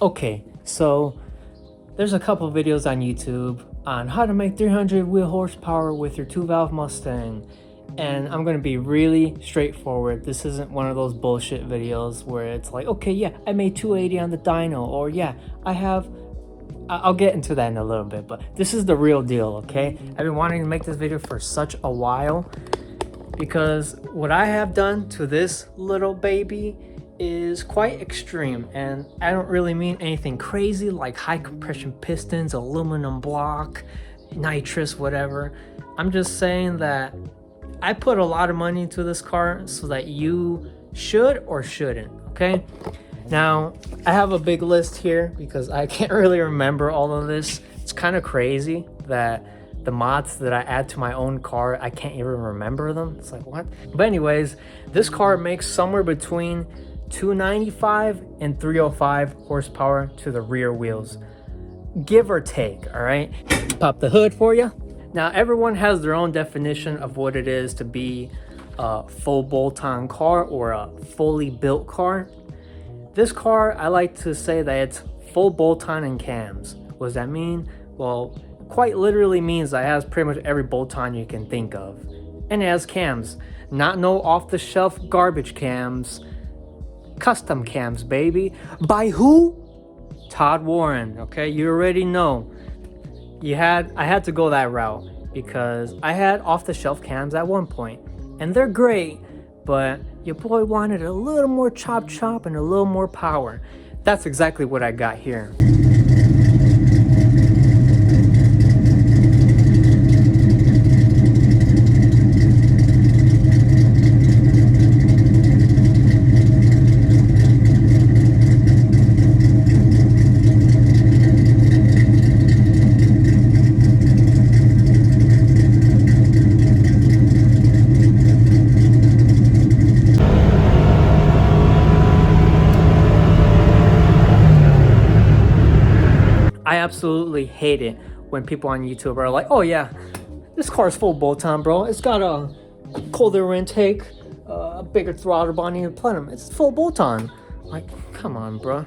Okay, so there's a couple videos on YouTube on how to make 300 wheel horsepower with your 2-valve Mustang. And I'm going to be really straightforward. This isn't one of those bullshit videos where it's like, okay, yeah, I made 280 on the dyno, or yeah, I'll get into that in a little bit, but this is the real deal, okay? I've been wanting to make this video for such a while because what I have done to this little baby is quite extreme, and I don't really mean anything crazy like high compression pistons, aluminum block, nitrous, whatever. I'm just saying that I put a lot of money into this car so that you should or shouldn't, okay? Now, I have a big list here because I can't really remember all of this. It's kind of crazy that the mods that I add to my own car, I can't even remember them. It's like, what? But anyways, this car makes somewhere between 295 and 305 horsepower to the rear wheels, give or take, all right? Pop the hood for you. Now, everyone has their own definition of what it is to be a full bolt-on car or a fully built car. This car, I like to say that it's full bolt-on and cams. What does that mean? Well, quite literally means that it has pretty much every bolt-on you can think of. And it has cams. Not no off-the-shelf garbage cams. Custom cams, baby. By who? Todd Warren, okay? You already know. I had to go that route because I had off-the-shelf cams at one point. And they're great, but your boy wanted a little more chop and a little more power. That's exactly what I got here. I absolutely hate it when people on YouTube are like, oh yeah, this car's full bolt-on, bro. It's got a colder intake, a bigger throttle body and plenum. It's full bolt-on. Like, come on, bro.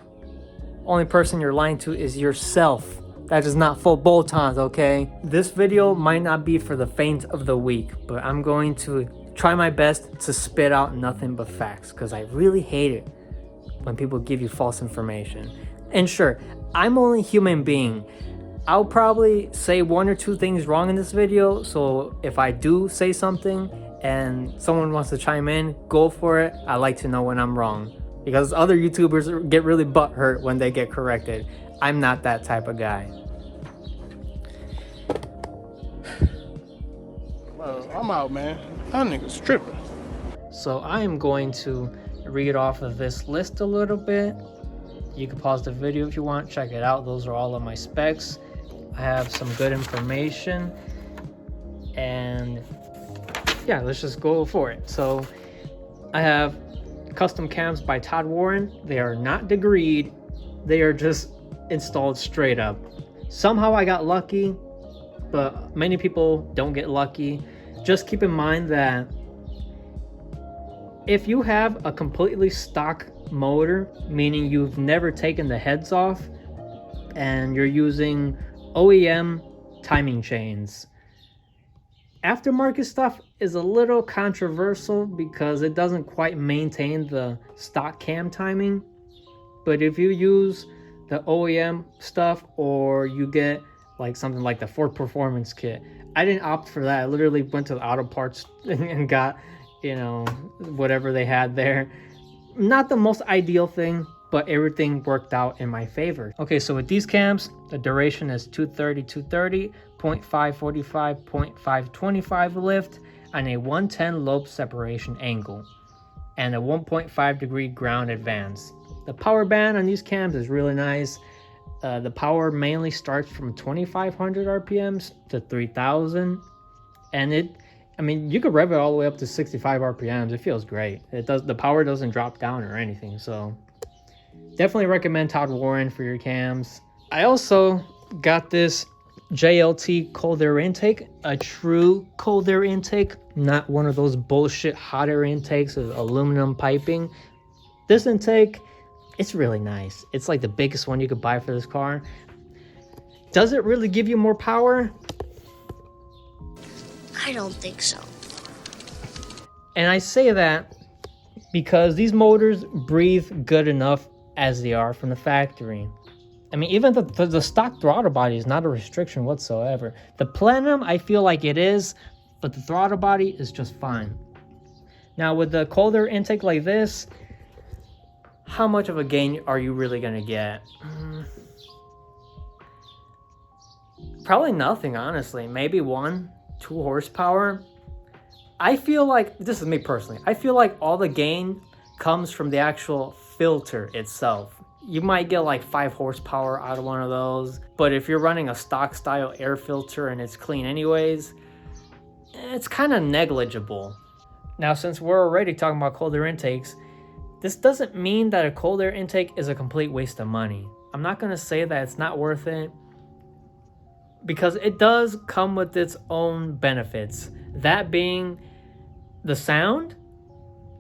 Only person you're lying to is yourself. That is not full bolt-ons, okay? This video might not be for the faint of the weak, but I'm going to try my best to spit out nothing but facts because I really hate it when people give you false information. And sure, I'm only a human being. I'll probably say one or two things wrong in this video, so if I do say something and someone wants to chime in, go for it. I like to know when I'm wrong because other YouTubers get really butthurt when they get corrected. I'm not that type of guy. Well, I'm out, man. That nigga's tripping. So I am going to read off of this list a little bit. You can pause the video if you want, check it out. Those are all of my specs. I have some good information. And yeah, let's just go for it. So I have custom cams by Todd Warren. They are not degreed. They are just installed straight up. Somehow I got lucky, but many people don't get lucky. Just keep in mind that if you have a completely stock motor, meaning you've never taken the heads off and you're using OEM timing chains, aftermarket stuff is a little controversial because it doesn't quite maintain the stock cam timing. But if you use the OEM stuff or you get like something like the Ford Performance kit, I didn't opt for that. I literally went to the auto parts and got, you know, whatever they had there. Not the most ideal thing, but everything worked out in my favor. Okay, so with these cams, the duration is 230, 230, 0.545, 0.525 lift, and a 110 lobe separation angle, and a 1.5 degree ground advance. The power band on these cams is really nice. The power mainly starts from 2,500 RPMs to 3,000, and I mean, you could rev it all the way up to 65 RPMs. It feels great. The power doesn't drop down or anything. So definitely recommend Todd Warren for your cams. I also got this JLT cold air intake, a true cold air intake, not one of those bullshit hot air intakes with aluminum piping. This intake It's really nice. It's like the biggest one you could buy for this car. Does it really give you more power? I don't think so. And I say that because these motors breathe good enough as they are from the factory. I mean, even the stock throttle body is not a restriction whatsoever. The Platinum, I feel like it is, but the throttle body is just fine. Now, with the cold air intake like this, how much of a gain are you really gonna get? Probably nothing, honestly. Maybe 1-2 horsepower. I feel like, this is me personally, I feel like all the gain comes from the actual filter itself. You might get like 5 horsepower out of one of those, but if you're running a stock style air filter and it's clean anyways, it's kind of negligible. Now, since we're already talking about cold air intakes, this doesn't mean that a cold air intake is a complete waste of money. I'm not going to say that it's not worth it, because it does come with its own benefits. That being the sound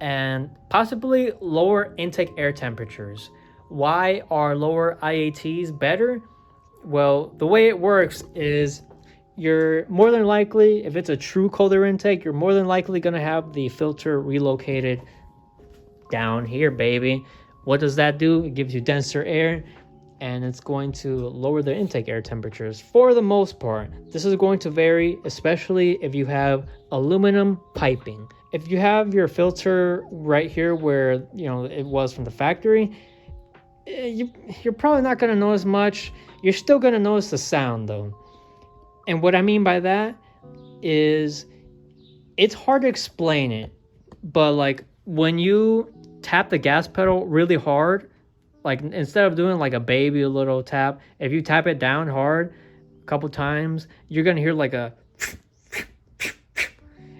and possibly lower intake air temperatures. Why are lower IATs better? Well, the way it works is you're more than likely, if it's a true cold air intake, you're more than likely going to have the filter relocated down here, baby. What does that do? It gives you denser air, and it's going to lower the intake air temperatures for the most part. This is going to vary, especially if you have aluminum piping. If you have your filter right here where, you know, it was from the factory, you're probably not going to notice much. You're still going to notice the sound though. And what I mean by that is it's hard to explain it, but like when you tap the gas pedal really hard, like instead of doing like a baby little tap, if you tap it down hard a couple times, you're going to hear like a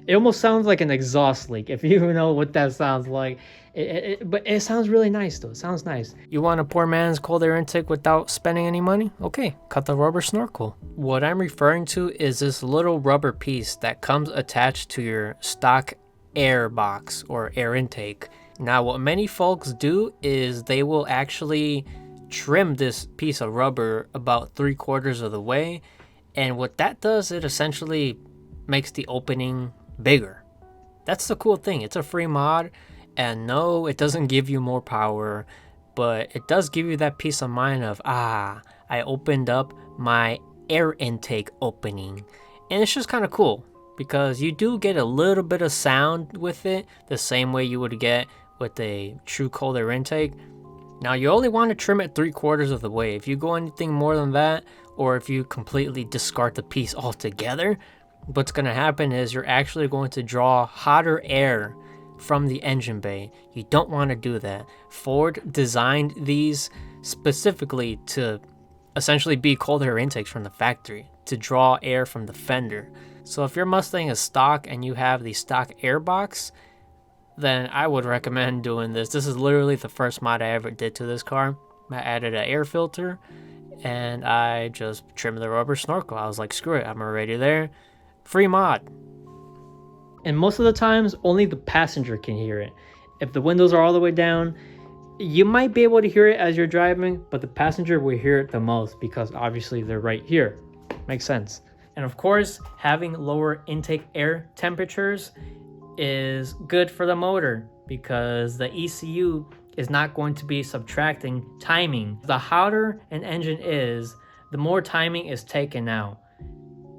it almost sounds like an exhaust leak, if you know what that sounds like. But it sounds really nice though. It sounds nice. You want a poor man's cold air intake without spending any money? Okay, cut the rubber snorkel. What I'm referring to is this little rubber piece that comes attached to your stock air box or air intake. Now, what many folks do is they will actually trim this piece of rubber about 3/4 of the way. And what that does, it essentially makes the opening bigger. That's the cool thing. It's a free mod, and no, it doesn't give you more power, but it does give you that peace of mind of, I opened up my air intake opening. And it's just kind of cool because you do get a little bit of sound with it, the same way you would get with a true cold air intake. Now, you only want to trim it 3/4 of the way. If you go anything more than that, or if you completely discard the piece altogether, what's going to happen is you're actually going to draw hotter air from the engine bay. You don't want to do that. Ford designed these specifically to essentially be cold air intakes from the factory, to draw air from the fender. So if your Mustang is stock and you have the stock air box, then I would recommend doing this. This is literally the first mod I ever did to this car. I added an air filter and I just trimmed the rubber snorkel. I was like, screw it, I'm already there. Free mod. And most of the times, only the passenger can hear it. If the windows are all the way down, you might be able to hear it as you're driving, but the passenger will hear it the most because obviously they're right here. Makes sense. And of course, having lower intake air temperatures is good for the motor because the ECU is not going to be subtracting timing. The hotter an engine is, the more timing is taken out.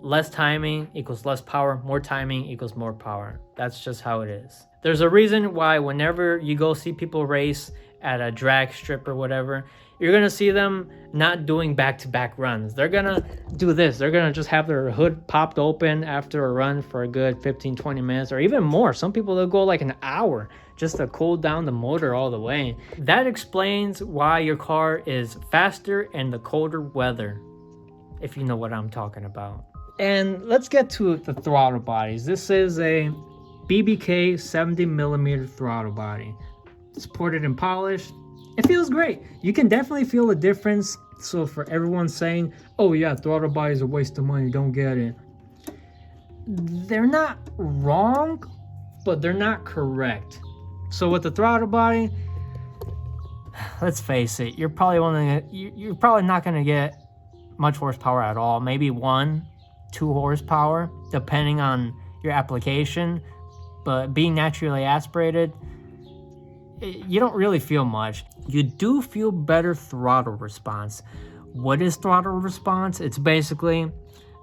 Less timing equals less power, more timing equals more power. That's just how it is. There's a reason why whenever you go see people race at a drag strip or whatever, you're gonna see them not doing back-to-back runs. They're gonna do this. They're gonna just have their hood popped open after a run for a good 15-20 minutes or even more. Some people, they'll go like an hour just to cool down the motor all the way. That explains why your car is faster in the colder weather, if you know what I'm talking about. And let's get to the throttle bodies. This is a BBK 70mm throttle body. It's ported and polished. It feels great. You can definitely feel the difference. So for everyone saying, oh yeah, throttle body is a waste of money, don't get it. They're not wrong, but they're not correct. So with the throttle body, let's face it, you're probably not gonna get much horsepower at all. Maybe 1-2 horsepower, depending on your application. But being naturally aspirated, you don't really feel much. You do feel better throttle response. What is throttle response? It's basically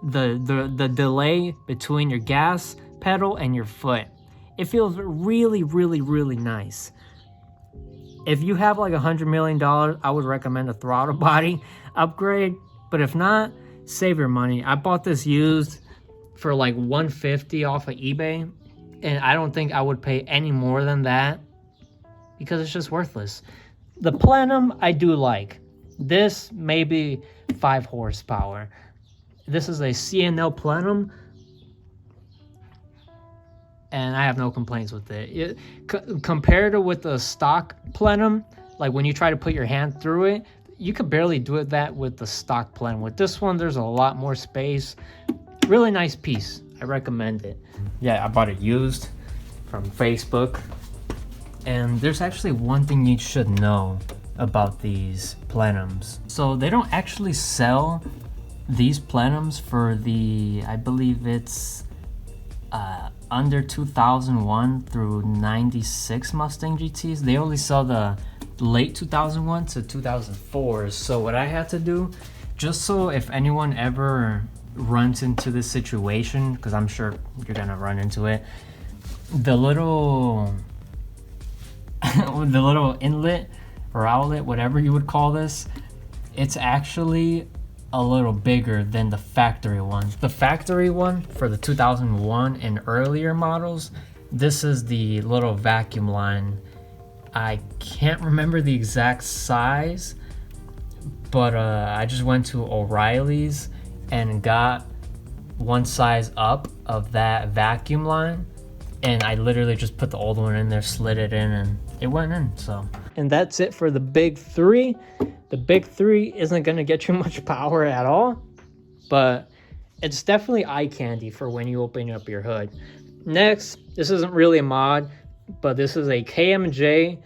the delay between your gas pedal and your foot. It feels really, really, really nice. If you have like $100 million, I would recommend a throttle body upgrade. But if not, save your money. I bought this used for like $150 off of eBay, and I don't think I would pay any more than that because it's just worthless. The Plenum I do like. This maybe 5 horsepower. This is a CNL Plenum, and I have no complaints with it. Compared to with the stock Plenum, like when you try to put your hand through it, you could barely do that with the stock Plenum. With this one, there's a lot more space. Really nice piece. I recommend it. Yeah, I bought it used from Facebook. And there's actually one thing you should know about these Plenums. So they don't actually sell these Plenums for the, I believe it's under 2001 through 96 Mustang GTs. They only sell the late 2001 to 2004. So what I had to do, just so if anyone ever runs into this situation, because I'm sure you're gonna run into it, the little inlet or outlet, whatever you would call this, it's actually a little bigger than the factory one. The factory one for the 2001 and earlier models, this is the little vacuum line. I can't remember the exact size, but I just went to O'Reilly's and got one size up of that vacuum line, and I literally just put the old one in there, slid it in, and it went in. So, and that's it for the big three. The big three isn't gonna get you much power at all, but it's definitely eye candy for when you open up your hood. Next, this isn't really a mod, but this is a KMJ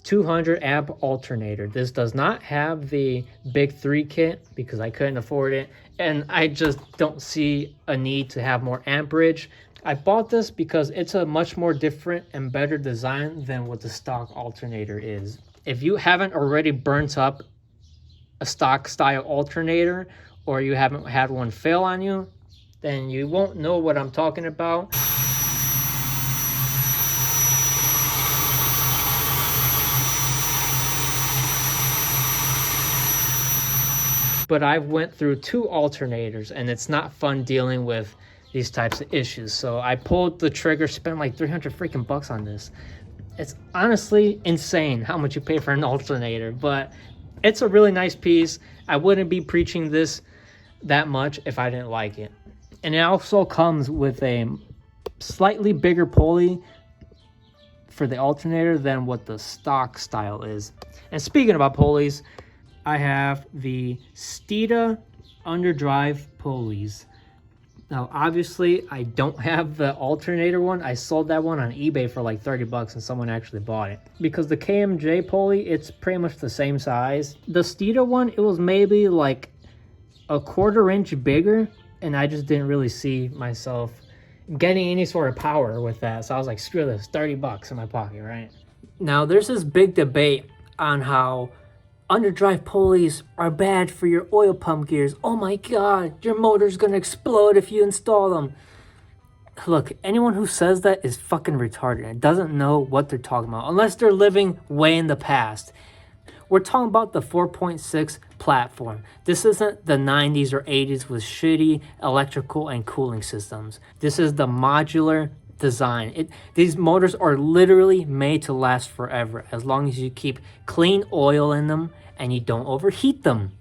200 amp alternator. This does not have the big three kit because I couldn't afford it, and I just don't see a need to have more amperage. I bought this because it's a much more different and better design than what the stock alternator is. If you haven't already burnt up a stock style alternator, or you haven't had one fail on you, then you won't know what I'm talking about. But I've went through 2 alternators, and it's not fun dealing with these types of issues. So I pulled the trigger, spent like 300 freaking bucks on this. It's honestly insane how much you pay for an alternator, but it's a really nice piece. I wouldn't be preaching this that much if I didn't like it. And it also comes with a slightly bigger pulley for the alternator than what the stock style is. And speaking about pulleys, I have the Steeda underdrive pulleys. Now, obviously, I don't have the alternator one. I sold that one on eBay for like 30 bucks and someone actually bought it. Because the KMJ pulley, it's pretty much the same size. The Steeda one, it was maybe like a 1/4 inch bigger, and I just didn't really see myself getting any sort of power with that. So I was like, screw this, 30 bucks in my pocket, right? Now, there's this big debate on how underdrive pulleys are bad for your oil pump gears. Oh my god, your motor's gonna explode if you install them. Look, anyone who says that is fucking retarded and doesn't know what they're talking about, unless they're living way in the past. We're talking about the 4.6 platform. This isn't the 90s or 80s with shitty electrical and cooling systems. This is the modular design. These motors are literally made to last forever as long as you keep clean oil in them and you don't overheat them.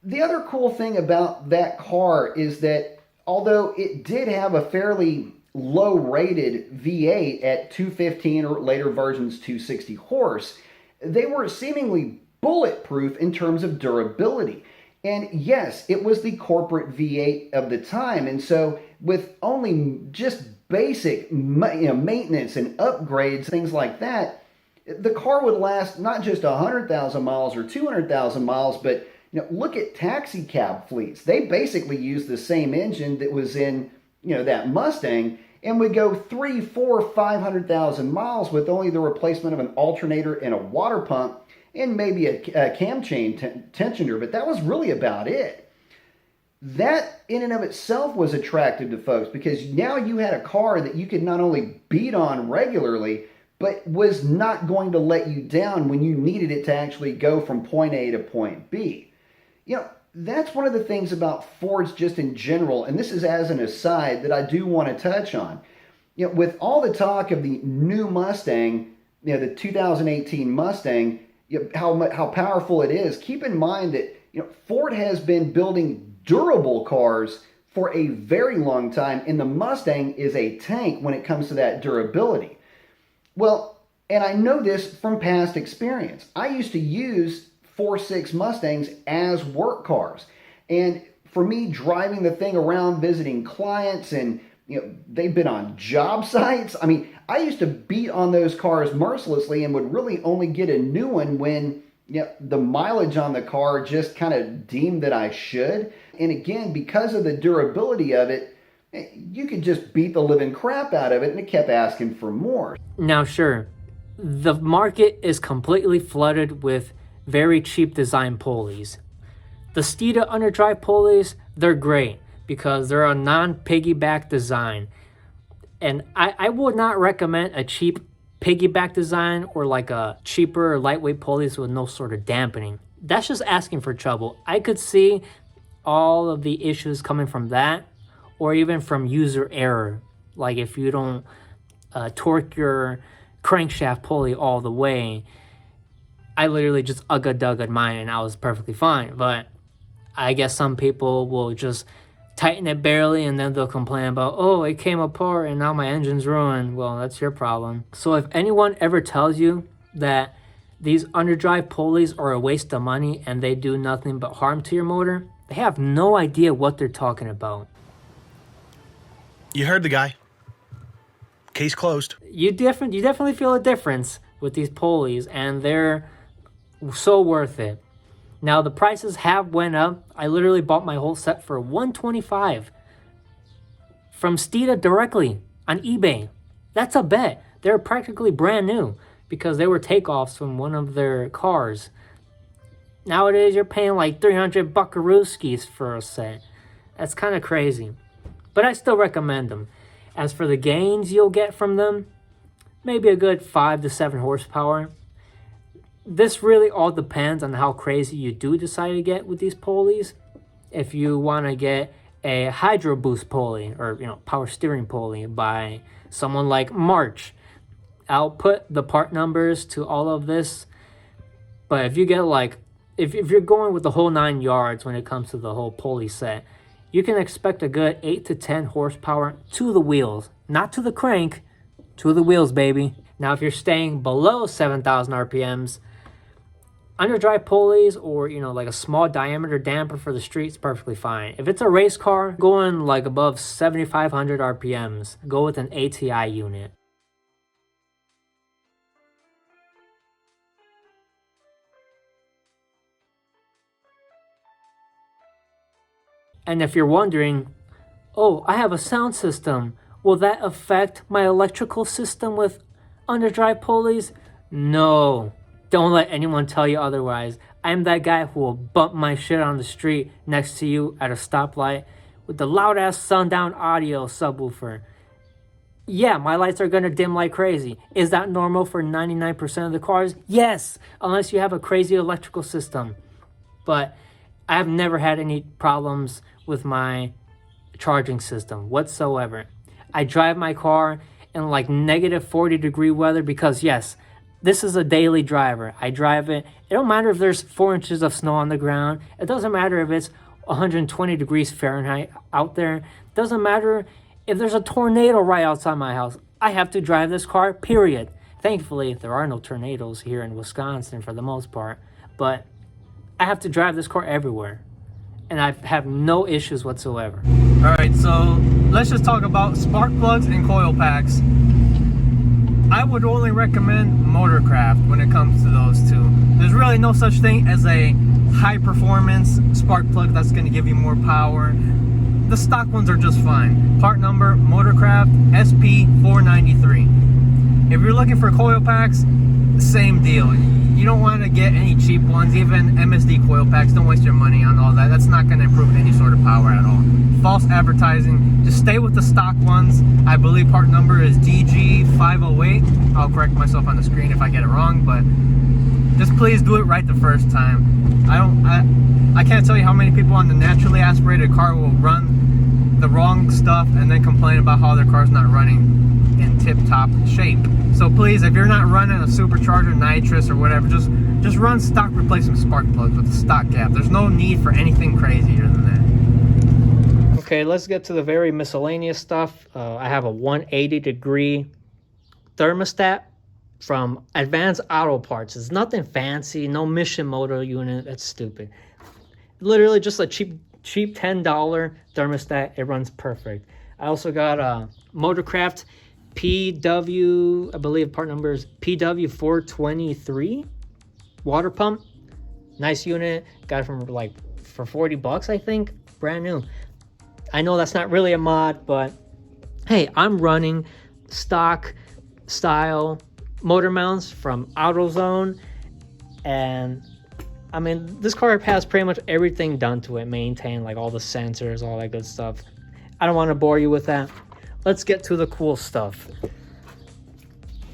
The other cool thing about that car is that although it did have a fairly low rated V8 at 215 or later versions 260 horse, they were seemingly bulletproof in terms of durability. And yes, it was the corporate V8 of the time, and so with only just basic maintenance and upgrades, things like that, the car would last not just 100,000 miles or 200,000 miles, but look at taxi cab fleets. They basically use the same engine that was in that Mustang, and would go 3, 4, 500,000 miles with only the replacement of an alternator and a water pump and maybe a cam chain tensioner, but that was really about it. That in and of itself was attractive to folks because now you had a car that you could not only beat on regularly, but was not going to let you down when you needed it to actually go from point A to point B. That's one of the things about Fords just in general, and this is as an aside that I do want to touch on. With all the talk of the new Mustang, the 2018 Mustang, how powerful it is, keep in mind that Ford has been building durable cars for a very long time, and the Mustang is a tank when it comes to that durability. Well, and I know this from past experience. I used to use 4.6 Mustangs as work cars. And for me, driving the thing around, visiting clients, and they've been on job sites. I mean, I used to beat on those cars mercilessly and would really only get a new one when the mileage on the car just kind of deemed that I should. And again, because of the durability of it, you could just beat the living crap out of it, and it kept asking for more. Now, sure, the market is completely flooded with very cheap design pulleys. The Steeda underdrive pulleys, they're great because they're a non-piggyback design. And I would not recommend a cheap piggyback design or like a cheaper lightweight pulleys with no sort of dampening. That's just asking for trouble. I could see all of the issues coming from that, or even from user error. Like if you don't torque your crankshaft pulley all the way. I literally just ugga-dugga mine and I was perfectly fine. But I guess some people will just tighten it barely and then they'll complain about, oh, it came apart and now my engine's ruined. Well, that's your problem. So if anyone ever tells you that these underdrive pulleys are a waste of money and they do nothing but harm to your motor, they have no idea what they're talking about. You heard the guy. Case closed. You definitely feel a difference with these pulleys, and they're so worth it. Now the prices have went up. I literally bought my whole set for $125 from Steeda directly on eBay. That's a bet. They're practically brand new because they were takeoffs from one of their cars. Nowadays you're paying like 300 buckarooskies for a set. That's kind of crazy, but I still recommend them. As for the gains you'll get from them, maybe a good 5 to 7 horsepower. This really all depends on how crazy you do decide to get with these pulleys. If you want to get a hydro boost pulley or power steering pulley by someone like March, I'll put the part numbers to all of this. But if you get if you're going with the whole 9 yards when it comes to the whole pulley set, you can expect a good 8 to 10 horsepower to the wheels, not to the crank, to the wheels, baby. Now, if you're staying below 7,000 RPMs, underdrive pulleys or, like a small diameter damper for the streets, perfectly fine. If it's a race car, going like above 7,500 RPMs, go with an ATI unit. And if you're wondering, oh, I have a sound system, will that affect my electrical system with underdrive pulleys? No. Don't let anyone tell you otherwise. I'm that guy who will bump my shit on the street next to you at a stoplight with the loud-ass sundown audio subwoofer. Yeah, my lights are gonna dim like crazy. Is that normal for 99% of the cars? Yes, unless you have a crazy electrical system. But I've never had any problems with my charging system whatsoever. I drive my car in like negative 40-degree weather because yes, this is a daily driver. I drive it. It don't matter if there's 4 inches of snow on the ground. It doesn't matter if it's 120 degrees Fahrenheit out there. It doesn't matter if there's a tornado right outside my house. I have to drive this car, period. Thankfully, there are no tornadoes here in Wisconsin for the most part, but I have to drive this car everywhere, and I have no issues whatsoever. All right, so let's just talk about spark plugs and coil packs. I would only recommend Motorcraft when it comes to those two. There's really no such thing as a high performance spark plug that's going to give you more power. The stock ones are just fine. Part number Motorcraft SP493. If you're looking for coil packs, same deal. You don't want to get any cheap ones, even MSD coil packs. Don't waste your money on all that. That's not going to improve any sort of power at all. False advertising. Just stay with the stock ones. I believe part number is DG508. I'll correct myself on the screen if I get it wrong, but just please do it right the first time. I can't tell you how many people on the naturally aspirated car will run the wrong stuff and then complain about how their car's not running in tip-top shape. So please, if you're not running a supercharger, nitrous, or whatever, just run stock replacement spark plugs with a stock gap. There's no need for anything crazier than that. Okay, let's get to the very miscellaneous stuff. I have a 180-degree thermostat from Advanced Auto Parts. It's nothing fancy, no mission motor unit. That's stupid. Literally just a cheap $10 thermostat. It runs perfect. I also got a Motorcraft PW, I believe part number is PW423 water pump. Nice unit. Got it from like for 40 bucks, I think. Brand new. I know that's not really a mod, but hey, I'm running stock style motor mounts from AutoZone, and I mean, this car has pretty much everything done to it, maintained, like all the sensors, all that good stuff. I don't want to bore you with that. Let's get to the cool stuff.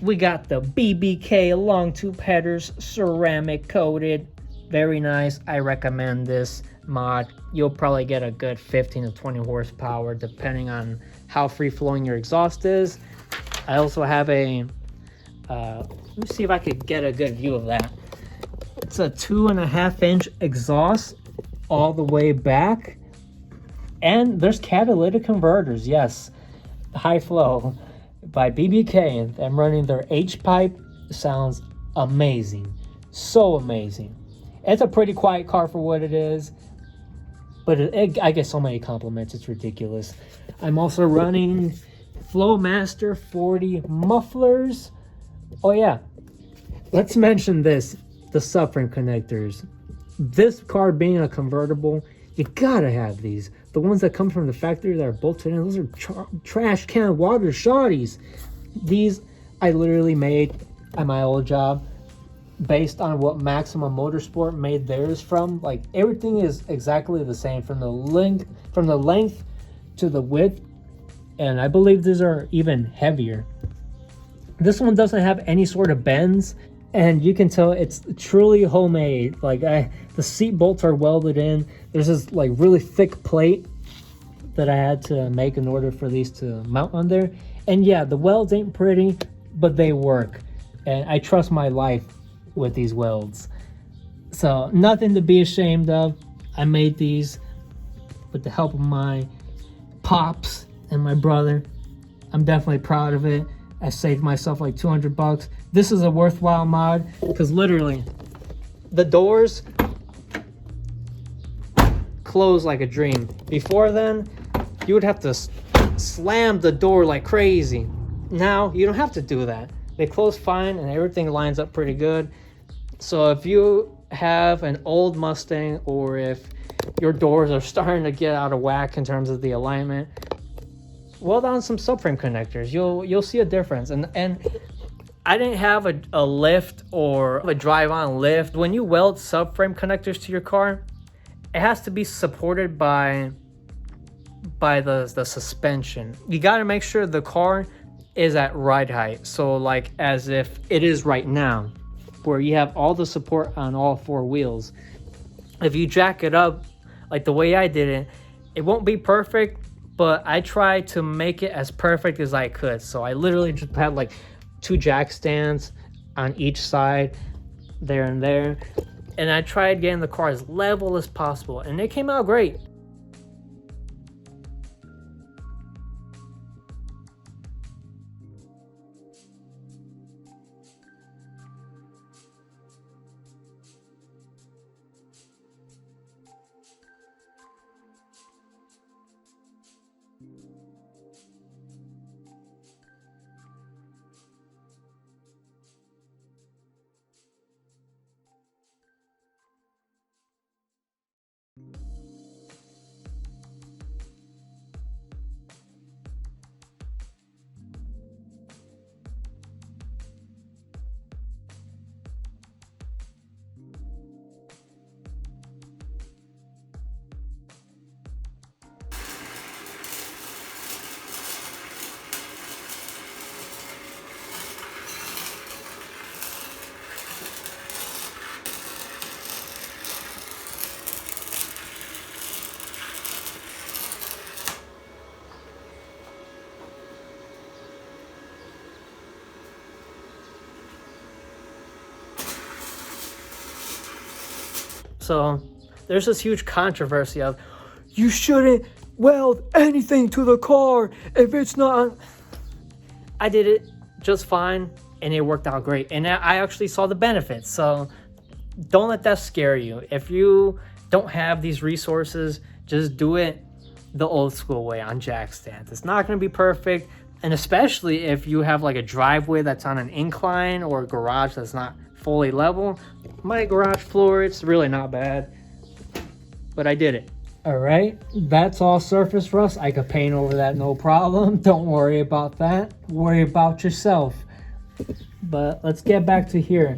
We got the BBK long tube headers, ceramic coated. Very nice. I recommend this mod. You'll probably get a good 15 to 20 horsepower depending on how free flowing your exhaust is. I also have a, let me see if I could get a good view of that. It's a 2.5-inch exhaust all the way back. And there's catalytic converters, yes. High Flow by BBK. I'm running their H-pipe. Sounds amazing. So amazing. It's a pretty quiet car for what it is, but I get so many compliments, it's ridiculous. I'm also running Flowmaster 40 mufflers. Oh yeah, let's mention this, the subframe connectors. This car being a convertible, you gotta have these. The ones that come from the factory that are bolted in, those are trash can water shotties. These I literally made at my old job based on what Maximum Motorsport made theirs from. Like everything is exactly the same from the length to the width, and I believe these are even heavier. This one doesn't have any sort of bends, and you can tell it's truly homemade. Like the seat bolts are welded in. There's this like really thick plate that I had to make in order for these to mount on there. And yeah, the welds ain't pretty, but they work. And I trust my life with these welds. So nothing to be ashamed of. I made these with the help of my pops and my brother. I'm definitely proud of it. I saved myself like 200 bucks. This is a worthwhile mod because literally the doors close like a dream. Before then, you would have to slam the door like crazy. Now you don't have to do that. They close fine and everything lines up pretty good. So if you have an old Mustang, or if your doors are starting to get out of whack in terms of the alignment, weld on some subframe connectors. You'll see a difference. And I didn't have a lift or a drive-on lift. When you weld subframe connectors to your car, it has to be supported by the suspension. You got to make sure the car is at ride height. So like as if it is right now, where you have all the support on all four wheels. If you jack it up like the way I did it, it won't be perfect, but I tried to make it as perfect as I could. So I literally just had like 2 jack stands on each side, there and there. And I tried getting the car as level as possible, and it came out great. So there's this huge controversy of, you shouldn't weld anything to the car if it's not. I did it just fine and it worked out great. And I actually saw the benefits. So don't let that scare you. If you don't have these resources, just do it the old school way on jack stands. It's not going to be perfect. And especially if you have like a driveway that's on an incline or a garage that's not fully level. My garage floor, it's really not bad. But I did it. All right, that's all surface rust. I could paint over that, no problem. Don't worry about that. Worry about yourself. But let's get back to here.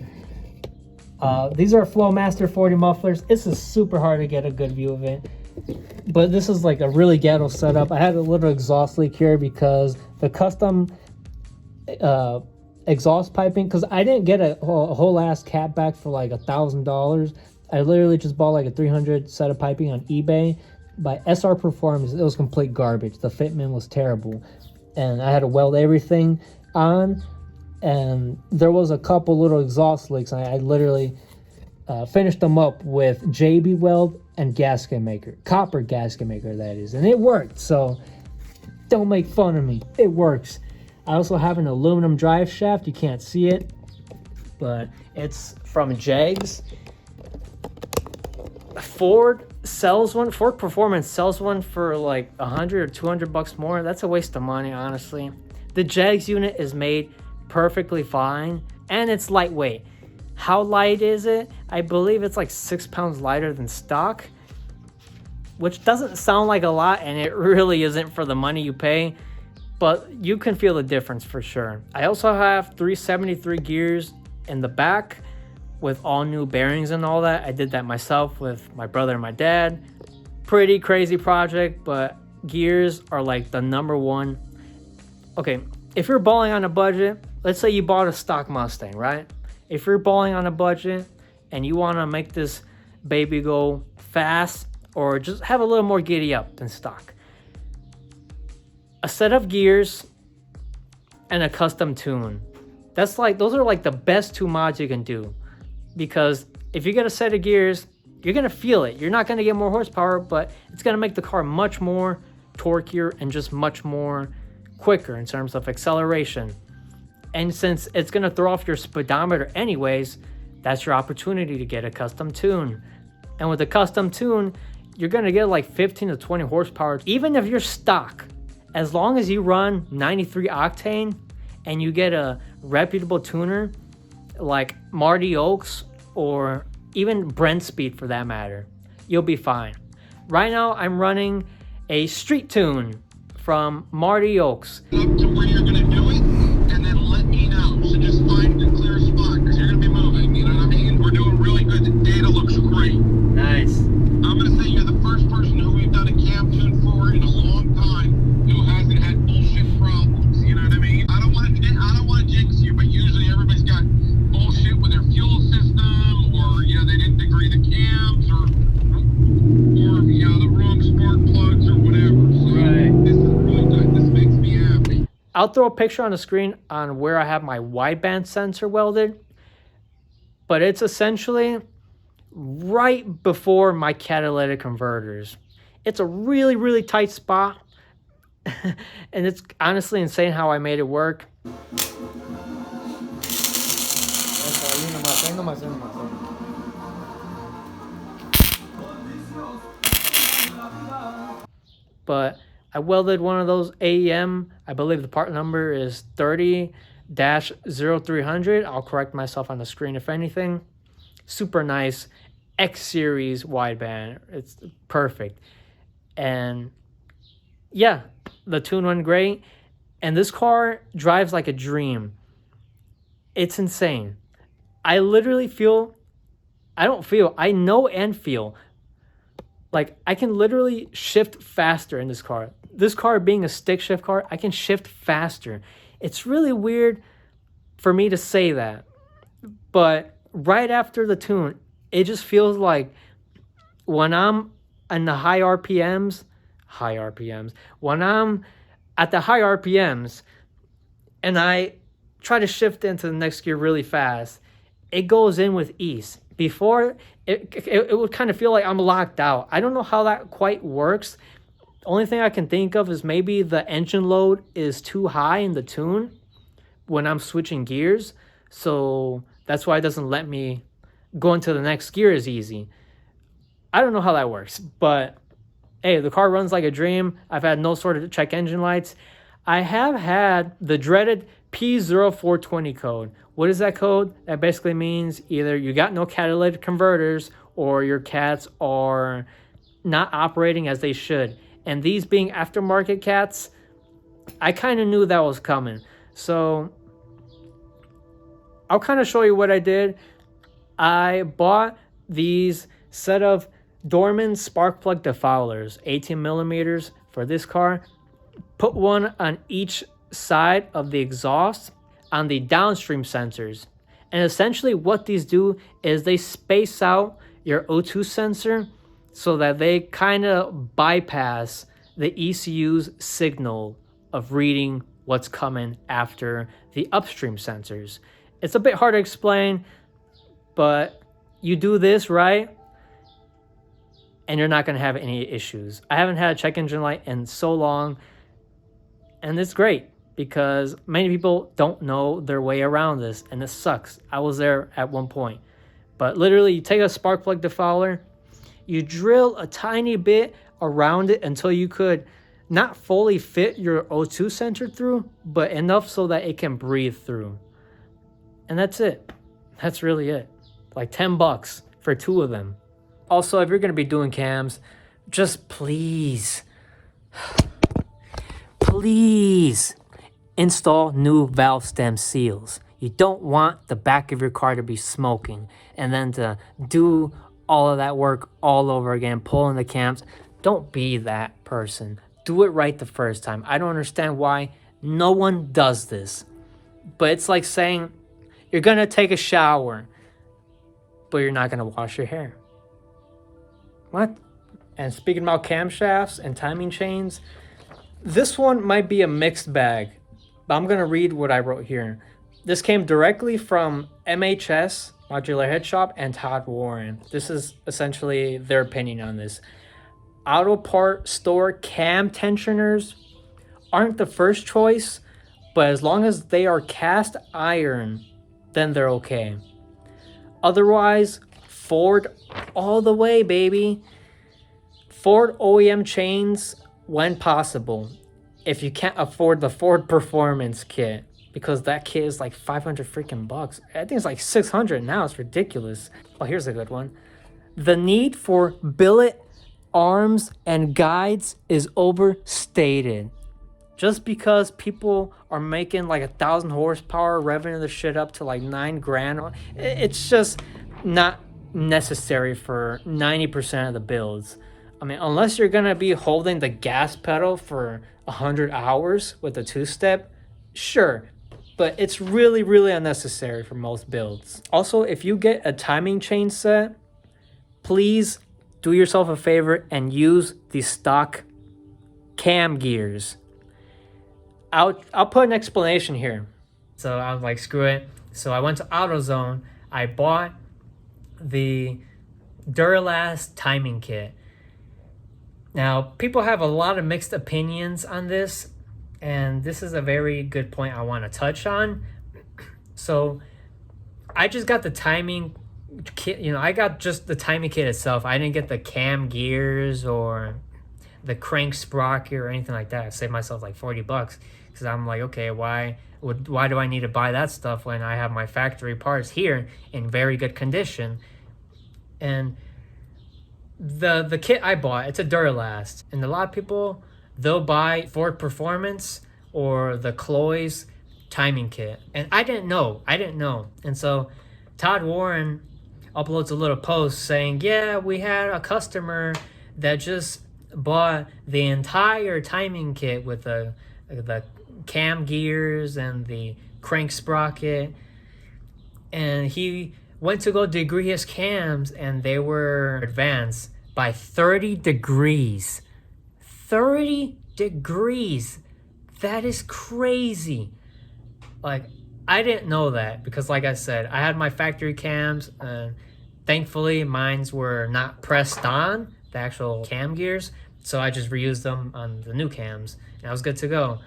These are Flowmaster 40 mufflers. This is super hard to get a good view of it. But this is like a really ghetto setup. I had a little exhaust leak here because the custom exhaust piping, because I didn't get a whole ass cap back for like $1,000. I literally just bought like a 300 set of piping on eBay by SR Performance. It was complete garbage. The fitment was terrible. And I had to weld everything on. And there was a couple little exhaust leaks. And I literally finished them up with JB weld and gasket maker. Copper gasket maker, that is. And it worked. So don't make fun of me. It works. I also have an aluminum drive shaft. You can't see it. But it's from Jegs. Ford Performance sells one for like 100 or 200 bucks more. That's a waste of money, honestly. The Jegs unit is made perfectly fine and it's lightweight. How light is it? I believe it's like 6 pounds lighter than stock, which doesn't sound like a lot, and it really isn't for the money you pay, but you can feel the difference for sure. I also have 373 gears in the back with all new bearings and all that. I did that myself with my brother and my dad. Pretty crazy project, but gears are like the number one. Okay, if you're balling on a budget, let's say you bought a stock Mustang, right? If you're balling on a budget and you want to make this baby go fast or just have a little more giddy up than stock, a set of gears and a custom tune. Those are like the best two mods you can do. Because if you get a set of gears, you're going to feel it. You're not going to get more horsepower, but it's going to make the car much more torquier and just much more quicker in terms of acceleration. And since it's going to throw off your speedometer anyways, that's your opportunity to get a custom tune. And with a custom tune, you're going to get like 15 to 20 horsepower. Even if you're stock, as long as you run 93 octane and you get a reputable tuner, like Marty Oaks or even Brent Speed for that matter, you'll be fine. Right now I'm running a street tune from Marty Oaks. Up to where you're gonna do it and then let me know. So just find a clear spot because you're gonna be moving, you know what I mean? We're doing really good. The data looks great. Nice. I'm gonna say you're the first person who we've done a cam tune for in a long time who hasn't had bullshit problems, you know what I mean? I don't want to jinx you, but usually everybody's got bullshit with their fuel system, or you know they didn't degree the cams, or you know the wrong spark plugs or whatever. So Right. This is really good. This makes me happy. I'll throw a picture on the screen on where I have my wideband sensor welded, but it's essentially right before my catalytic converters. It's a really, really tight spot, and it's honestly insane how I made it work. But I welded one of those AEM. I believe the part number is 30-0300. I'll correct myself on the screen if anything. Super nice X series wideband. It's perfect. And yeah, the tune went great. And this car drives like a dream. It's insane. I literally I know and feel like I can literally shift faster in this car. This car being a stick shift car, I can shift faster. It's really weird for me to say that, but right after the tune, it just feels like when I'm in the high RPMs, when I'm at the high RPMs and I try to shift into the next gear really fast, it goes in with ease before it would kind of feel like I'm locked out. I don't know how that quite works. The only thing I can think of is maybe the engine load is too high in the tune when I'm switching gears. So that's why it doesn't let me go into the next gear as easy. I don't know how that works, but hey, the car runs like a dream. I've had no sort of check engine lights. I have had the dreaded P0420 code. What is that code? That basically means either you got no catalytic converters or your cats are not operating as they should. And these being aftermarket cats, I kind of knew that was coming. So I'll kind of show you what I did. I bought these set of Dorman spark plug defoulers, 18 millimeters for this car. Put one on each side of the exhaust on the downstream sensors. And essentially what these do is they space out your O2 sensor so that they kind of bypass the ECU's signal of reading what's coming after the upstream sensors. It's a bit hard to explain, but you do this right and you're not going to have any issues. I haven't had a check engine light in so long, and it's great because many people don't know their way around this, and this sucks. I was there at one point. But literally, you take a spark plug defouler, you drill a tiny bit around it until you could not fully fit your O2 sensor through, but enough so that it can breathe through. And that's it. That's really it. Like $10 for 2 of them. Also, if you're going to be doing cams, just please install new valve stem seals. You don't want the back of your car to be smoking and then to do all of that work all over again, pulling the cams. Don't be that person. Do it right the first time. I don't understand why no one does this. But it's like saying you're going to take a shower, but you're not going to wash your hair. What? And speaking about camshafts and timing chains, this one might be a mixed bag, but I'm going to read what I wrote here. This came directly from MHS, Modular Head Shop, and Todd Warren. This is essentially their opinion on this. Auto part store cam tensioners aren't the first choice, but as long as they are cast iron, then they're okay. Otherwise, Ford all the way, baby. Ford OEM chains when possible. If you can't afford the Ford Performance kit, because that kit is like 500 freaking bucks. I think it's like 600 now. It's ridiculous. Oh, here's a good one. The need for billet arms and guides is overstated. Just because people are making like 1,000 horsepower, revving the shit up to like 9 grand, it's just not necessary for 90% of the builds. I mean, unless you're gonna be holding the gas pedal for 100 hours with a 2-step, sure, but it's really, really unnecessary for most builds. Also, if you get a timing chain set, please do yourself a favor and use the stock cam gears. I'll put an explanation here. So I was like, screw it. So I went to AutoZone. I bought the Duralast timing kit. Now, people have a lot of mixed opinions on this, and this is a very good point I want to touch on. So I just got the timing kit, I got just the timing kit itself. I didn't get the cam gears or the crank sprocket or anything like that. I saved myself like $40 because I'm like, okay, why do I need to buy that stuff when I have my factory parts here in very good condition? And the kit I bought, it's a Duralast, and a lot of people, they'll buy Ford Performance or the Cloy's timing kit, and I didn't know. And so Todd Warren uploads a little post saying, yeah, we had a customer that just bought the entire timing kit with the cam gears and the crank sprocket, and he went to go degree his cams, and they were advanced by 30 degrees. 30 degrees. That is crazy. Like, I didn't know that because, like I said, I had my factory cams, and Thankfully, mines were not pressed on, the actual cam gears, so I just reused them on the new cams, and I was good to go.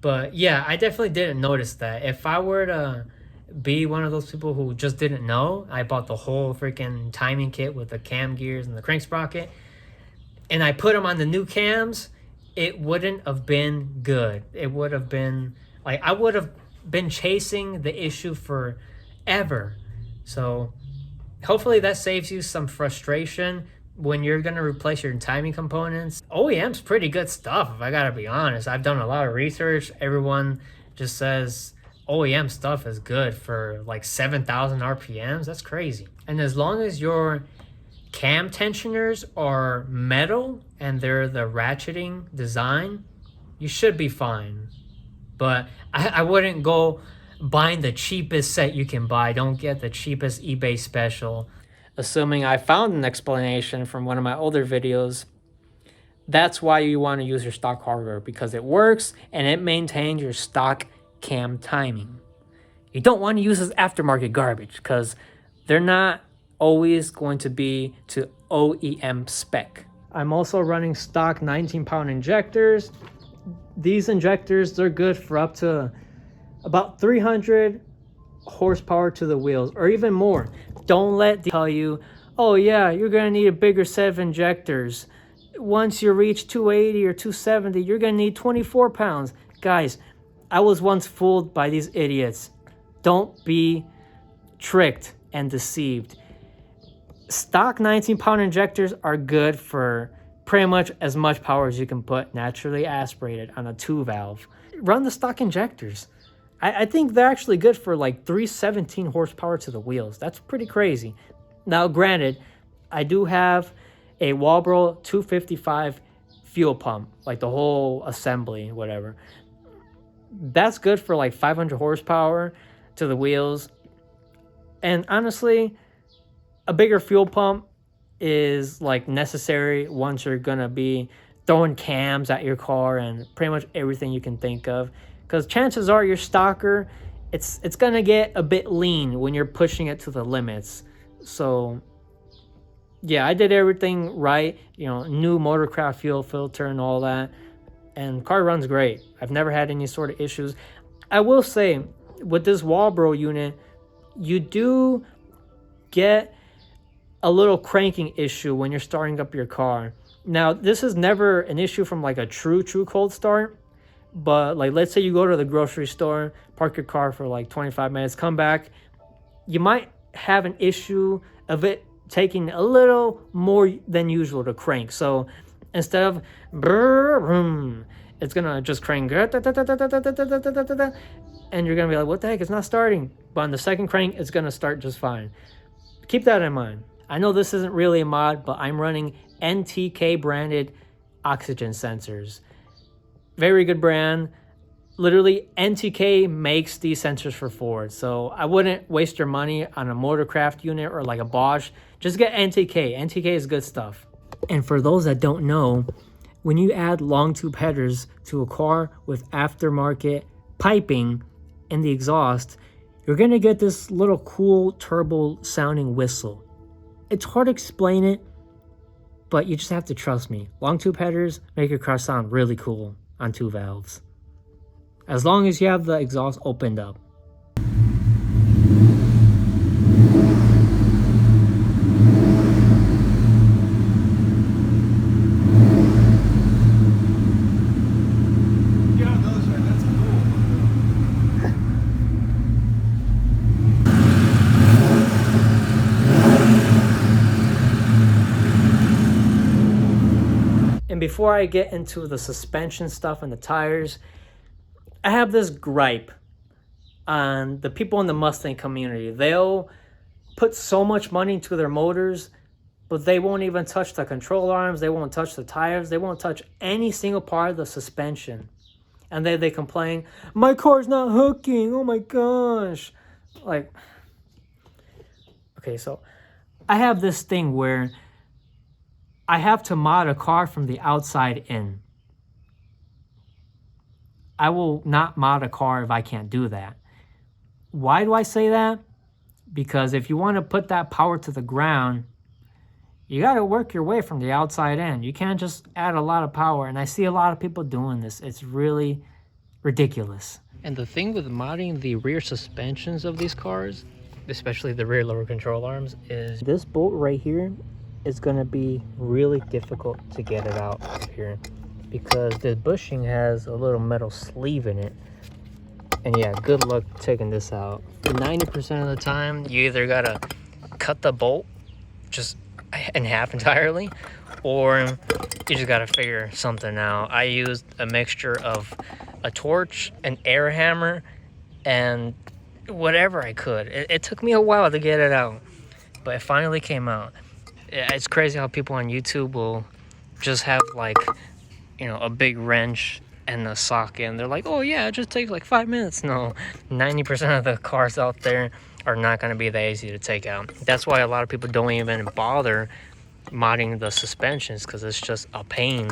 But yeah, I definitely didn't notice that. If I were to be one of those people who just didn't know, I bought the whole freaking timing kit with the cam gears and the crank sprocket, and I put them on the new cams, it wouldn't have been good. It would have been, like, I would have been chasing the issue forever. So hopefully that saves you some frustration when you're going to replace your timing components. OEM's pretty good stuff, if I gotta be honest. I've done a lot of research. Everyone just says OEM stuff is good for like 7,000 RPMs. That's crazy. And as long as your cam tensioners are metal and they're the ratcheting design, you should be fine. But I wouldn't go buying the cheapest set you can buy. Don't get the cheapest eBay special. Assuming I found an explanation from one of my older videos, that's why you want to use your stock hardware, because it works and it maintains your stock cam timing. You don't want to use this aftermarket garbage because they're not always going to be to OEM spec. I'm also running stock 19-pound injectors. These injectors, they're good for up to about 300 horsepower to the wheels, or even more. Don't let them tell you, oh yeah, you're gonna need a bigger set of injectors. Once you reach 280 or 270, you're gonna need 24 pounds. Guys, I was once fooled by these idiots. Don't be tricked and deceived. Stock 19-pound injectors are good for pretty much as much power as you can put naturally aspirated on a 2-valve. Run the stock injectors. I think they're actually good for like 317 horsepower to the wheels. That's pretty crazy. Now, granted, I do have a Walbro 255 fuel pump, like the whole assembly, whatever. That's good for like 500 horsepower to the wheels. And honestly, a bigger fuel pump is like necessary once you're gonna be throwing cams at your car and pretty much everything you can think of. Because chances are your stocker, it's gonna get a bit lean when you're pushing it to the limits. So yeah, I did everything right. You know, new Motorcraft fuel filter and all that. And car runs great. I've never had any sort of issues. I will say, with this Walbro unit, you do get a little cranking issue when you're starting up your car. Now, this is never an issue from like a true cold start. But like, let's say you go to the grocery store, park your car for like 25 minutes, come back, you might have an issue of it taking a little more than usual to crank. So instead of it's gonna just crank, and you're gonna be like, what the heck, it's not starting. But on the second crank, it's gonna start just fine. Keep that in mind. I know this isn't really a mod, but I'm running NTK branded oxygen sensors. Very good brand. Literally, NTK makes these sensors for Ford. So I wouldn't waste your money on a Motorcraft unit or like a Bosch. Just get NTK. NTK is good stuff. And for those that don't know, when you add long tube headers to a car with aftermarket piping in the exhaust, you're going to get this little cool turbo sounding whistle. It's hard to explain it, but you just have to trust me. Long tube headers make your car sound really cool on 2 valves, as long as you have the exhaust opened up. And before I get into the suspension stuff and the tires, I have this gripe on the people in the Mustang community. They'll put so much money into their motors, but they won't even touch the control arms, they won't touch the tires, they won't touch any single part of the suspension. And then they complain, my car's not hooking, oh my gosh. Like, okay, so I have this thing where I have to mod a car from the outside in. I will not mod a car if I can't do that. Why do I say that? because if you want to put that power to the ground, you got to work your way from the outside in. You can't just add a lot of power. And I see a lot of people doing this. It's really ridiculous. And the thing with modding the rear suspensions of these cars, especially the rear lower control arms, is this bolt right here is going to be really difficult to get it out here, because the bushing has a little metal sleeve in it. And yeah, good luck taking this out. 90% of the time, you either got to cut the bolt just in half entirely, or you just got to figure something out. I used a mixture of a torch, an air hammer, and whatever I could. It took me a while to get it out, but it finally came out. It's crazy how people on YouTube will just have like, you know, a big wrench and a socket, and they're like, oh yeah, it just takes like 5 minutes. No, 90% of the cars out there are not going to be that easy to take out. That's why a lot of people don't even bother modding the suspensions, because it's just a pain.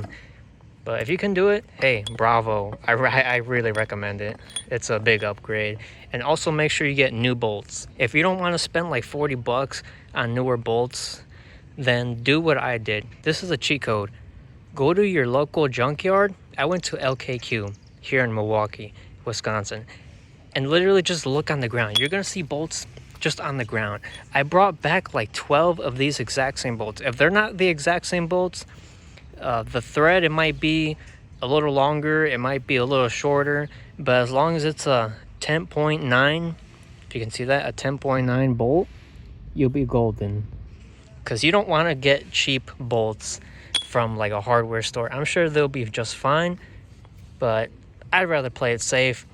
But if you can do it, hey, bravo. I really recommend it. It's a big upgrade. And also make sure you get new bolts. If you don't want to spend like 40 bucks on newer bolts, then do what I did. This is a cheat code. Go to your local junkyard. I went to LKQ here in Milwaukee, Wisconsin, and literally just look on the ground. You're gonna see bolts just on the ground. I brought back like 12 of these exact same bolts. If they're not the exact same bolts, the thread, it might be a little longer, it might be a little shorter, but as long as it's a 10.9, if you can see that, a 10.9 bolt, you'll be golden. Because you don't want to get cheap bolts from like a hardware store. I'm sure they'll be just fine, but I'd rather play it safe.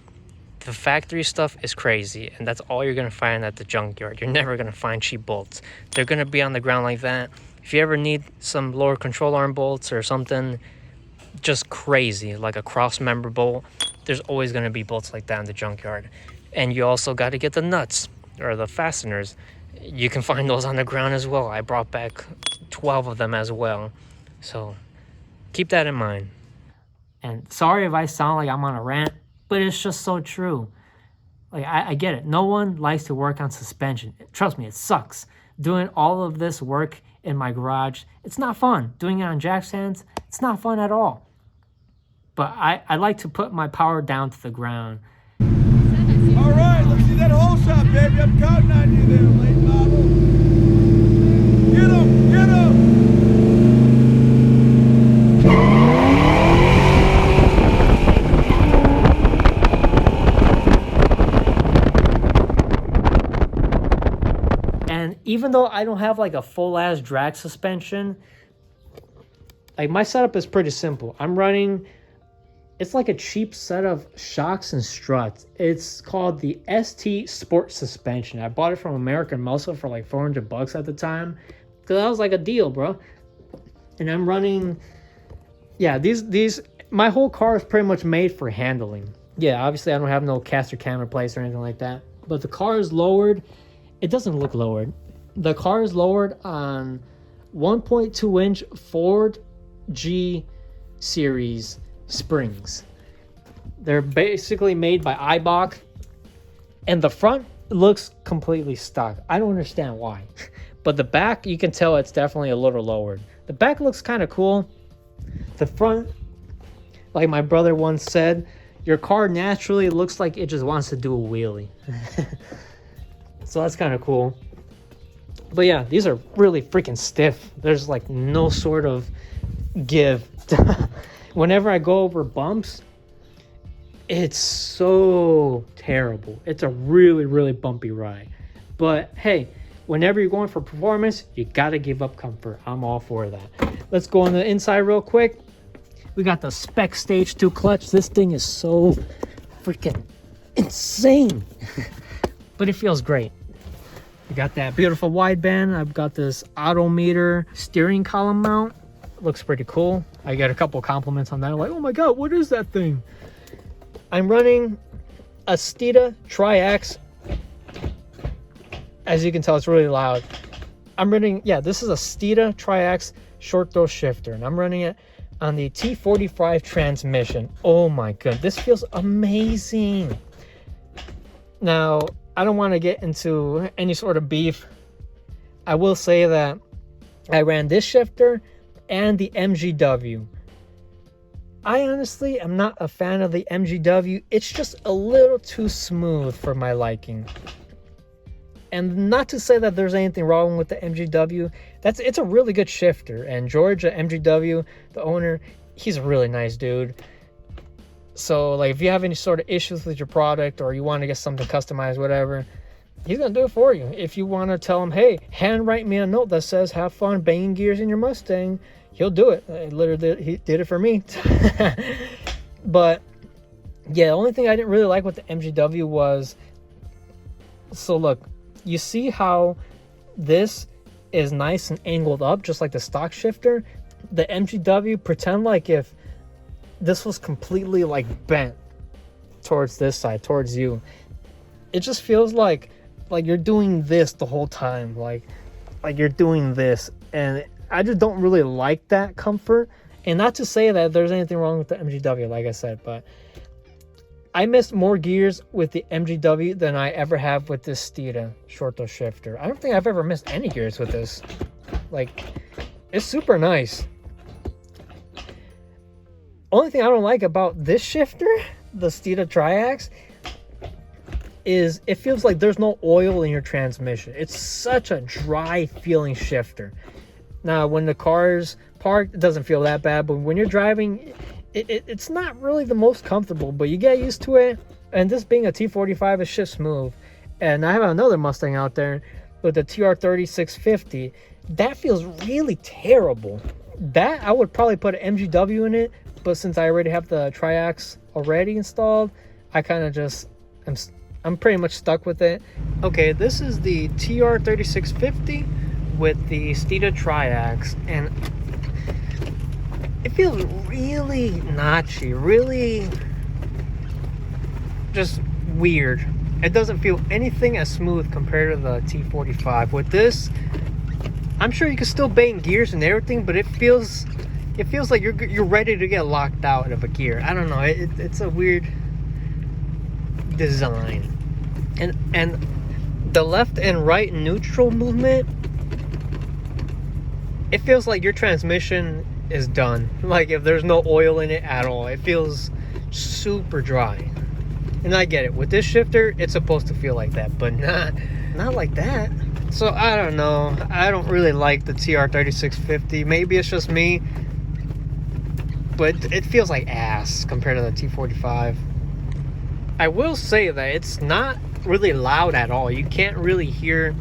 The factory stuff is crazy, and that's all you're going to find at the junkyard. You're never going to find cheap bolts. They're going to be on the ground like that. If you ever need some lower control arm bolts or something just crazy, like a cross member bolt, there's always going to be bolts like that in the junkyard. And you also got to get the nuts or the fasteners. You can find those on the ground as well. I brought back 12 of them as well. So keep that in mind. And sorry if I sound like I'm on a rant, but it's just so true. Like, I get it. No one likes to work on suspension. Trust me, it sucks. Doing all of this work in my garage, it's not fun. Doing it on jack stands, it's not fun at all. But I like to put my power down to the ground. All right, let's see that hole shot, baby. I'm counting on you there, late model. Get him, get him. And even though I don't have like a full ass drag suspension, like my setup is pretty simple. I'm running, it's like a cheap set of shocks and struts. It's called the ST Sport Suspension. I bought it from American Muscle for like 400 bucks at the time, because that was like a deal, bro. And I'm running, yeah, these my whole car is pretty much made for handling. Yeah, obviously I don't have no caster camera place or anything like that, but the car is lowered. It doesn't look lowered. The car is lowered on 1.2 inch Ford G series springs. They're basically made by Eibach, and the front looks completely stock. I don't understand why, but the back, you can tell it's definitely a little lowered. The back looks kind of cool. The front, like my brother once said, your car naturally looks like it just wants to do a wheelie. So that's kind of cool. But yeah, these are really freaking stiff. There's like no sort of give. Whenever I go over bumps, it's so terrible. It's a really, really bumpy ride. But hey, whenever you're going for performance, you gotta give up comfort. I'm all for that. Let's go on the inside real quick. We got the Spec Stage 2 clutch. This thing is so freaking insane. But it feels great. We got that beautiful wideband. I've got this odometer steering column mount. Looks pretty cool. I get a couple compliments on that. I'm like, oh my god, what is that thing? I'm running a Steeda Tri-Ax. As you can tell, it's really loud. I'm running, yeah, this is a Steeda Tri-Ax short throw shifter, and I'm running it on the T45 transmission. Oh my god, this feels amazing. Now, I don't want to get into any sort of beef. I will say that I ran this shifter and the MGW. I honestly am not a fan of the MGW. It's just a little too smooth for my liking. And not to say that there's anything wrong with the MGW. It's a really good shifter. And George at MGW, the owner, he's a really nice dude. So like if you have any sort of issues with your product or you want to get something customized, whatever, he's going to do it for you. If you want to tell him, hey, handwrite me a note that says have fun banging gears in your Mustang, he'll do it. He did it for me. But yeah, the only thing I didn't really like with the MGW was, so look, you see how this is nice and angled up just like the stock shifter? The MGW, pretend like if this was completely like bent towards this side, towards you. It just feels like you're doing this the whole time, like you're doing this, and I just don't really like that comfort. And not to say that there's anything wrong with the MGW, like I said, but I missed more gears with the MGW than I ever have with this Steeda short-toe shifter. I don't think I've ever missed any gears with this. Like, it's super nice. Only thing I don't like about this shifter, the Steeda Triax, is it feels like there's no oil in your transmission. It's such a dry feeling shifter. Now, when the car's parked, it doesn't feel that bad, but when you're driving, it's not really the most comfortable, but you get used to it. And this being a T45 is shit smooth. And I have another Mustang out there with the TR30 650. That feels really terrible. That I would probably put an MGW in it, but since I already have the Triax already installed, I kind of just I'm pretty much stuck with it. Okay, this is the TR30 650 with the Steeda Triax, and it feels really notchy, really just weird. It doesn't feel anything as smooth compared to the T45. With this, I'm sure you can still bang gears and everything, but it feels like you're ready to get locked out of a gear. I don't know. It's a weird design, and the left and right neutral movement. It feels like your transmission is done. Like if there's no oil in it at all, it feels super dry. And I get it. With this shifter, it's supposed to feel like that, but not like that. So I don't know. I don't really like the TR30 650. Maybe it's just me, but it feels like ass compared to the T45. I will say that it's not really loud at all. You can't really hear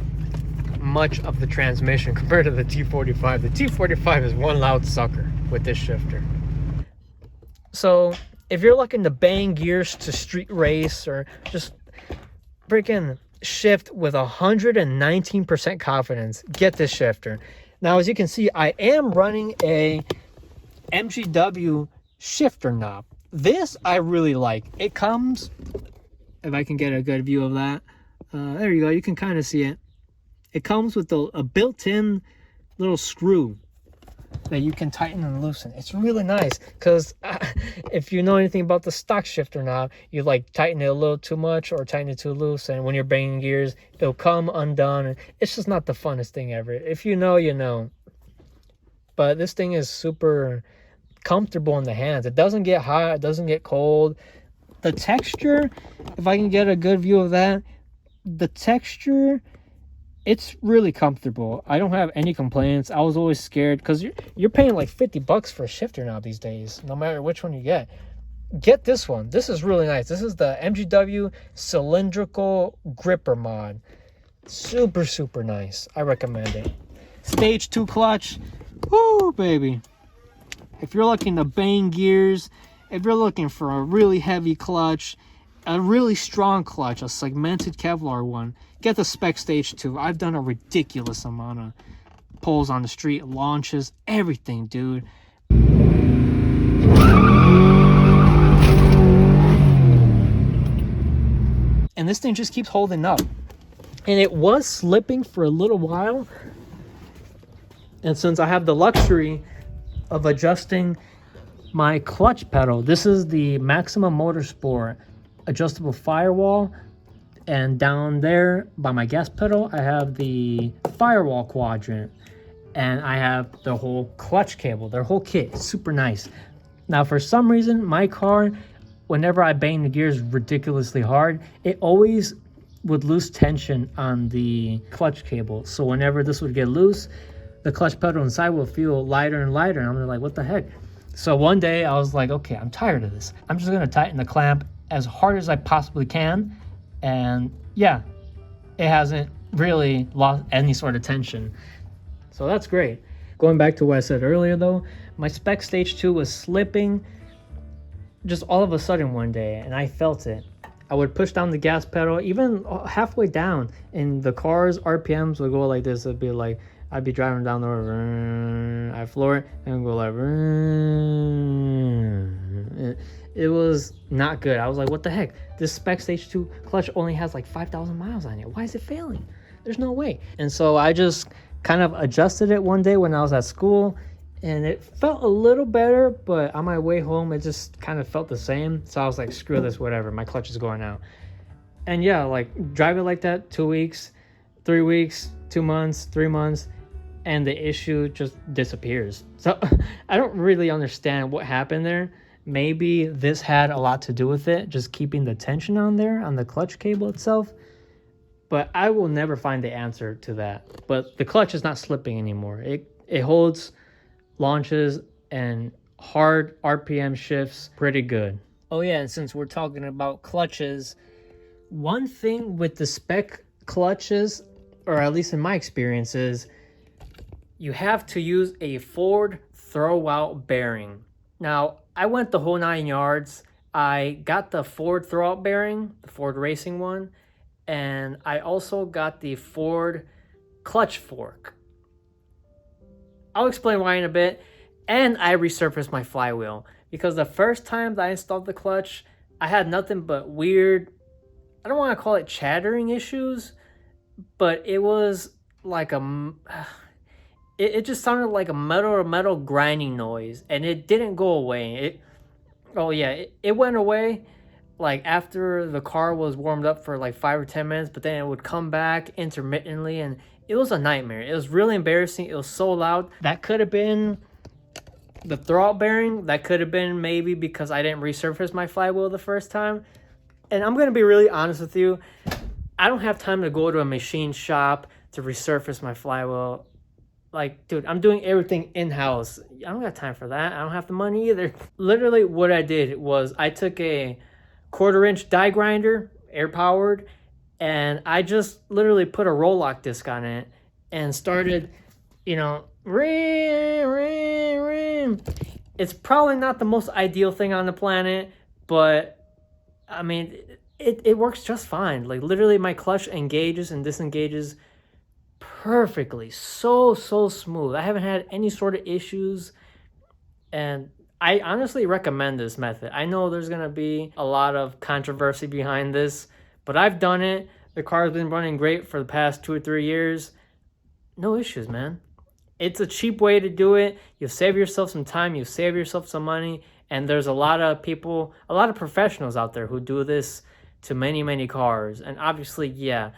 much of the transmission compared to the T45. The T45 is one loud sucker with this shifter. So if you're looking to bang gears to street race or just freaking shift with 119% confidence, get this shifter. Now, as you can see, I am running a MGW shifter knob. This I really like. It comes, if I can get a good view of that, there you go, you can kind of see it. It comes with a built-in little screw that you can tighten and loosen. It's really nice because if you know anything about the stock shifter knob, you like tighten it a little too much or tighten it too loose, and when you're banging gears, it'll come undone. And it's just not the funnest thing ever. If you know, you know. But this thing is super comfortable in the hands. It doesn't get hot, it doesn't get cold. The texture, if I can get a good view of that, the texture, it's really comfortable. I don't have any complaints. I was always scared because you're paying like $50 for a shifter now these days, no matter which one you get. Get this one. This is really nice. This is the MGW cylindrical gripper mod. Super, super nice. I recommend it. Stage 2 clutch. Woo, baby. If you're looking to bang gears, if you're looking for a really heavy clutch, a really strong clutch, a segmented Kevlar one, get the Spec Stage 2. I've done a ridiculous amount of pulls on the street, launches, everything, dude. And this thing just keeps holding up. And it was slipping for a little while. And since I have the luxury of adjusting my clutch pedal, this is the Maximum Motorsport adjustable firewall, And down there by my gas pedal, I have the firewall quadrant. And I have the whole clutch cable, their whole kit. Super nice. Now, for some reason, my car, whenever I bang the gears ridiculously hard, it always would lose tension on the clutch cable. So whenever this would get loose, the clutch pedal inside will feel lighter and lighter. And I'm like, what the heck? So one day I was like, okay, I'm tired of this. I'm just gonna tighten the clamp as hard as I possibly can. And yeah, it hasn't really lost any sort of tension. So that's great. Going back to what I said earlier though, my spec stage 2 was slipping just all of a sudden one day, and I felt it. I would push down the gas pedal, even halfway down, and the car's RPMs would go like this. It'd be like, I'd be driving down the road, I floor it, and go like, it was not good. I was like, what the heck? This spec stage 2 clutch only has like 5,000 miles on it. Why is it failing? There's no way. And so I just kind of adjusted it one day when I was at school, and it felt a little better, but on my way home, it just kind of felt the same. So I was like, screw this, whatever. My clutch is going out. And yeah, like drive it like that 2 weeks, 3 weeks, 2 months, 3 months, and the issue just disappears. So I don't really understand what happened there. Maybe this had a lot to do with it, just keeping the tension on there on the clutch cable itself. But I will never find the answer to that. But the clutch is not slipping anymore. It holds launches and hard RPM shifts pretty good. Oh yeah, and since we're talking about clutches, one thing with the spec clutches, or at least in my experience, is you have to use a Ford throwout bearing. Now, I went the whole 9 yards. I got the Ford throwout bearing, the Ford racing one, and I also got the Ford clutch fork. I'll explain why in a bit. And I resurfaced my flywheel, because the first time that I installed the clutch, I had nothing but weird, I don't want to call it chattering issues, but it was like it just sounded like a metal grinding noise, and it didn't go away. It went away like after the car was warmed up for like 5 or 10 minutes, but then it would come back intermittently, and it was a nightmare. It was really embarrassing. It was so loud. That could have been the throwout bearing. That could have been maybe because I didn't resurface my flywheel the first time. And I'm going to be really honest with you. I don't have time to go to a machine shop to resurface my flywheel. Like, dude, I'm doing everything in-house. I don't got time for that. I don't have the money either. Literally what I did was I took a 1/4-inch die grinder, air-powered, and I just literally put a roll-lock disc on it and started, ring. It's probably not the most ideal thing on the planet, but I mean, it works just fine. Like literally my clutch engages and disengages perfectly. So smooth. I haven't had any sort of issues, and I honestly recommend this method. I know there's going to be a lot of controversy behind this, but I've done it. The car's been running great for the past 2 or 3 years. No issues, man. It's a cheap way to do it. You'll save yourself some time. You'll save yourself some money. And there's a lot of people, a lot of professionals out there who do this to many cars. And obviously, yeah,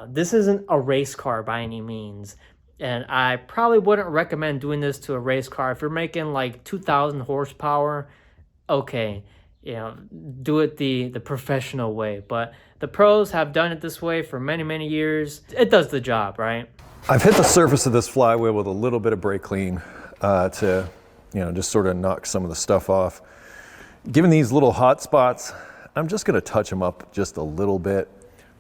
this isn't a race car by any means. And I probably wouldn't recommend doing this to a race car. If you're making like 2,000 horsepower, okay, do it the professional way. But the pros have done it this way for many years. It does the job, right? I've hit the surface of this flywheel with a little bit of brake clean to, just sort of knock some of the stuff off. Given these little hot spots, I'm just going to touch them up just a little bit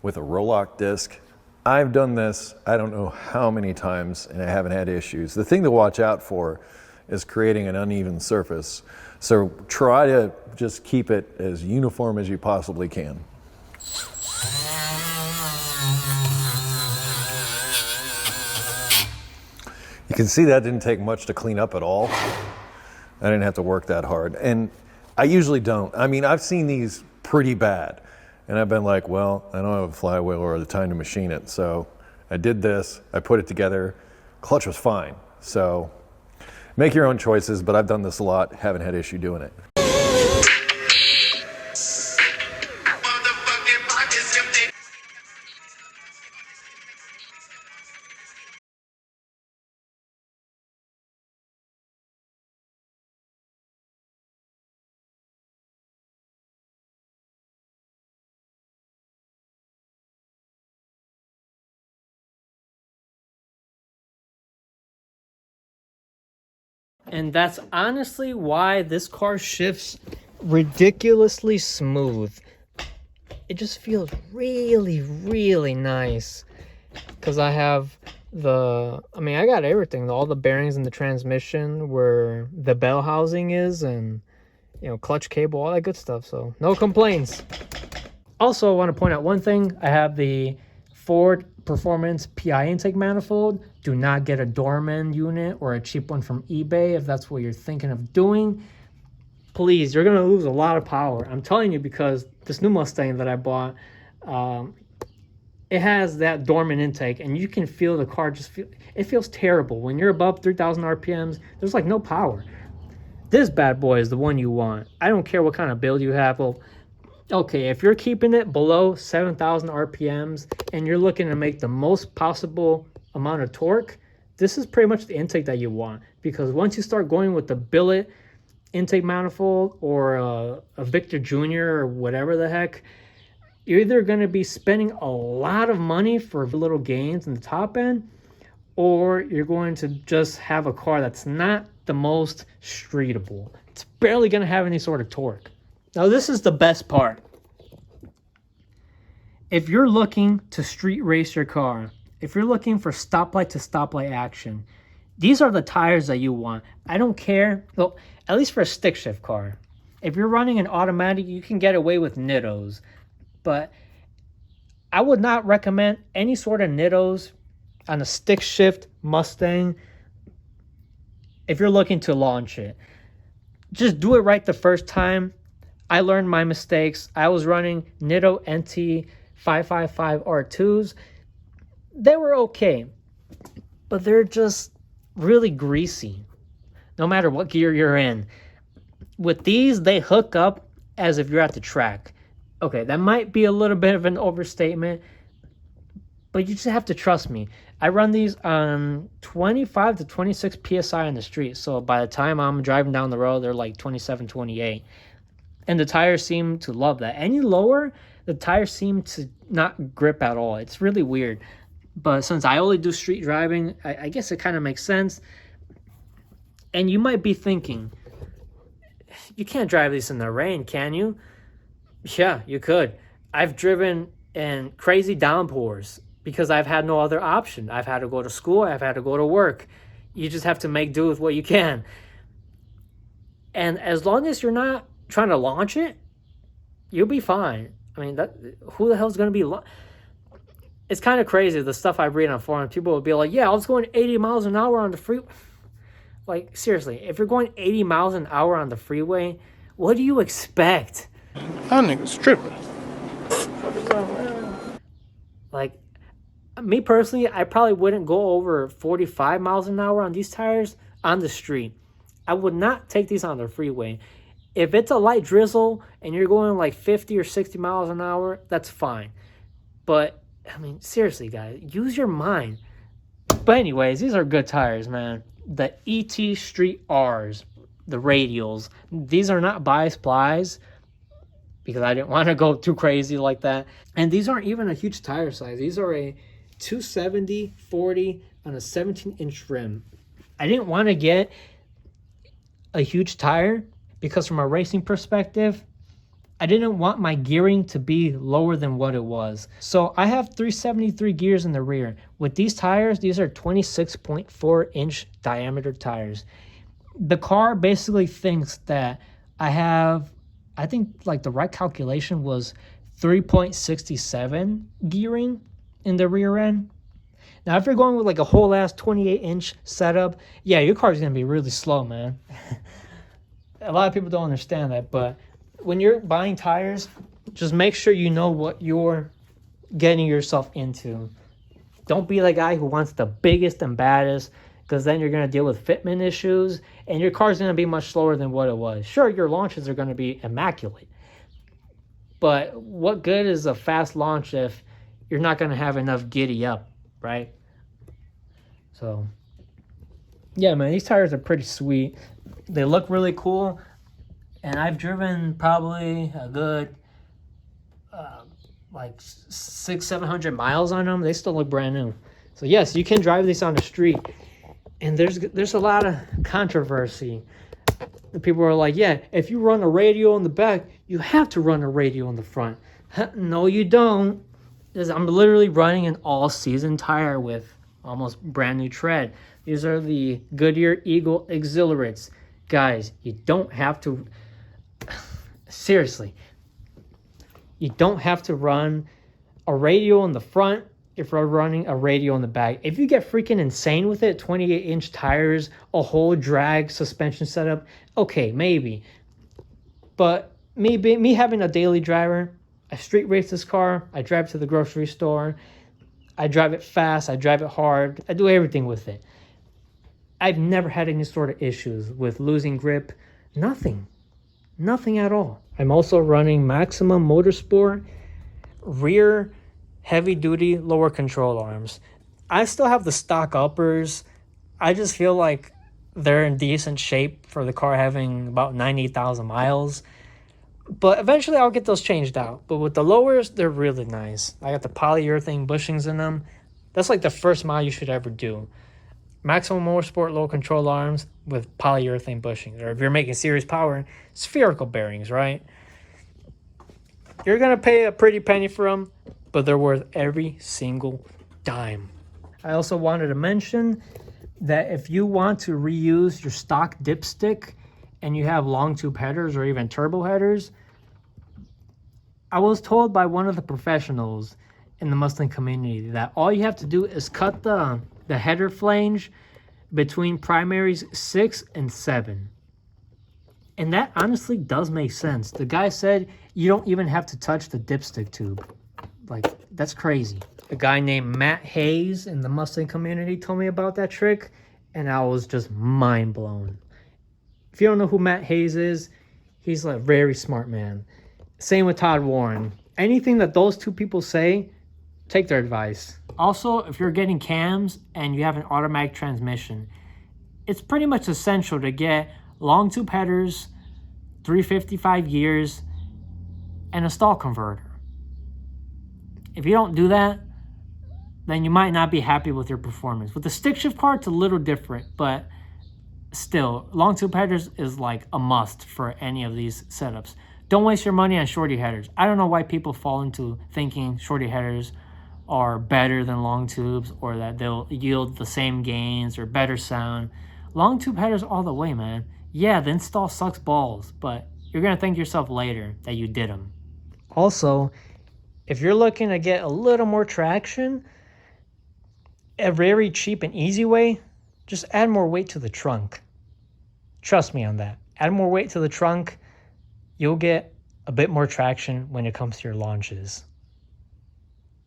with a roll-lock disc. I've done this, I don't know how many times, and I haven't had issues. The thing to watch out for is creating an uneven surface. So try to just keep it as uniform as you possibly can. You can see that didn't take much to clean up at all. I didn't have to work that hard. And I usually don't. I mean, I've seen these pretty bad. And I've been like, well, I don't have a flywheel or the time to machine it. So I did this, I put it together. Clutch was fine. So make your own choices, but I've done this a lot, haven't had issue doing it. And that's honestly why this car shifts ridiculously smooth. It just feels really, really nice. Because I have I got everything. All the bearings in the transmission, where the bell housing is, and, you know, clutch cable, all that good stuff. So no complaints. Also, I want to point out one thing. I have the Ford Performance PI intake manifold. Do not get a doorman unit or a cheap one from eBay if that's what you're thinking of doing. Please, you're going to lose a lot of power. I'm telling you, because this new Mustang that I bought, it has that dormant intake, and you can feel the car it feels terrible. When you're above 3,000 RPMs, there's like no power. This bad boy is the one you want. I don't care what kind of build you have. Well, okay, if you're keeping it below 7,000 RPMs and you're looking to make the most possible amount of torque, this is pretty much the intake that you want. Because once you start going with the billet intake manifold or a Victor Jr. or whatever the heck, you're either going to be spending a lot of money for little gains in the top end, or you're going to just have a car that's not the most streetable. It's barely going to have any sort of torque. Now, this is the best part. If you're looking to street race your car, if you're looking for stoplight to stoplight action, these are the tires that you want. I don't care. Well, at least for a stick shift car. If you're running an automatic, you can get away with Nittos. But I would not recommend any sort of Nittos on a stick shift Mustang if you're looking to launch it. Just do it right the first time. I learned my mistakes. I was running Nitto NT 555 R2s. They were okay, but they're just really greasy, no matter what gear you're in. With these, they hook up as if you're at the track. Okay, that might be a little bit of an overstatement, but you just have to trust me. I run these on 25 to 26 PSI on the street, so by the time I'm driving down the road, they're like 27, 28. And the tires seem to love that. Any lower, the tires seem to not grip at all. It's really weird. But since I only do street driving, I guess it kind of makes sense. And you might be thinking, you can't drive these in the rain, can you? Yeah, you could. I've driven in crazy downpours because I've had no other option. I've had to go to school. I've had to go to work. You just have to make do with what you can. And as long as you're not trying to launch it, you'll be fine. I mean, who the hell's going to be... It's kind of crazy, the stuff I read on forums. People will be like, yeah, I was going 80 miles an hour on the freeway. Like, seriously, if you're going 80 miles an hour on the freeway, what do you expect? That nigga's tripping. Like, me personally, I probably wouldn't go over 45 miles an hour on these tires on the street. I would not take these on the freeway. If it's a light drizzle and you're going like 50 or 60 miles an hour, that's fine. But, I mean, seriously, guys, use your mind. But anyways, these are good tires, man. The ET Street Rs, the radials, these are not bias plies because I didn't want to go too crazy like that. And these aren't even a huge tire size. These are a 270/40 on a 17-inch rim. I didn't want to get a huge tire because from a racing perspective, I didn't want my gearing to be lower than what it was. So I have 373 gears in the rear. With these tires, these are 26.4-inch diameter tires. The car basically thinks that I think like the right calculation was 3.67 gearing in the rear end. Now, if you're going with like a whole ass 28-inch setup, yeah, your car's gonna be really slow, man. A lot of people don't understand that, but when you're buying tires, just make sure you know what you're getting yourself into. Don't be the guy who wants the biggest and baddest, because then you're going to deal with fitment issues, and your car's going to be much slower than what it was. Sure, your launches are going to be immaculate, but what good is a fast launch if you're not going to have enough giddy up, right? So, yeah, man, these tires are pretty sweet. They look really cool. And I've driven probably a good, like 600-700 miles on them. They still look brand new. So yes, you can drive these on the street. And there's a lot of controversy. People are like, yeah, if you run a radial in the back, you have to run a radial in the front. No, you don't. I'm literally running an all-season tire with almost brand new tread. These are the Goodyear Eagle Exhilarates. Guys, you don't have to... Seriously. You don't have to run a radial in the front if you're running a radial in the back. If you get freaking insane with it, 28-inch tires, a whole drag suspension setup, okay, maybe. But me having a daily driver, I street race this car, I drive to the grocery store, I drive it fast, I drive it hard, I do everything with it. I've never had any sort of issues with losing grip, nothing at all. I'm also running Maximum Motorsport rear heavy-duty lower control arms. I still have the stock uppers. I just feel like they're in decent shape for the car having about 90,000 miles. But eventually I'll get those changed out. But with the lowers, they're really nice. I got the polyurethane bushings in them. That's like the first mile you should ever do. Maximum Motorsport low control arms with polyurethane bushings. Or if you're making serious power, spherical bearings, right? You're going to pay a pretty penny for them, but they're worth every single dime. I also wanted to mention that if you want to reuse your stock dipstick and you have long tube headers or even turbo headers, I was told by one of the professionals in the Mustang community that all you have to do is cut the header flange between primaries 6 and 7. And that honestly does make sense. The guy said you don't even have to touch the dipstick tube. Like, that's crazy. A guy named Matt Hayes in the Mustang community told me about that trick, and I was just mind blown. If you don't know who Matt Hayes is, he's a very smart man. Same with Todd Warren. Anything that those two people say, take their advice. Also, if you're getting cams and you have an automatic transmission, it's pretty much essential to get long tube headers, 355 gears, and a stall converter. If you don't do that, then you might not be happy with your performance. With the stick shift car, it's a little different, but still, long tube headers is like a must for any of these setups. Don't waste your money on shorty headers. I don't know why people fall into thinking shorty headers are better than long tubes or that they'll yield the same gains or better sound. Long tube headers all the way, man. Yeah, the install sucks balls, but you're going to thank yourself later that you did them. Also, if you're looking to get a little more traction, a very cheap and easy way, just add more weight to the trunk. Trust me on that. Add more weight to the trunk, you'll get a bit more traction when it comes to your launches.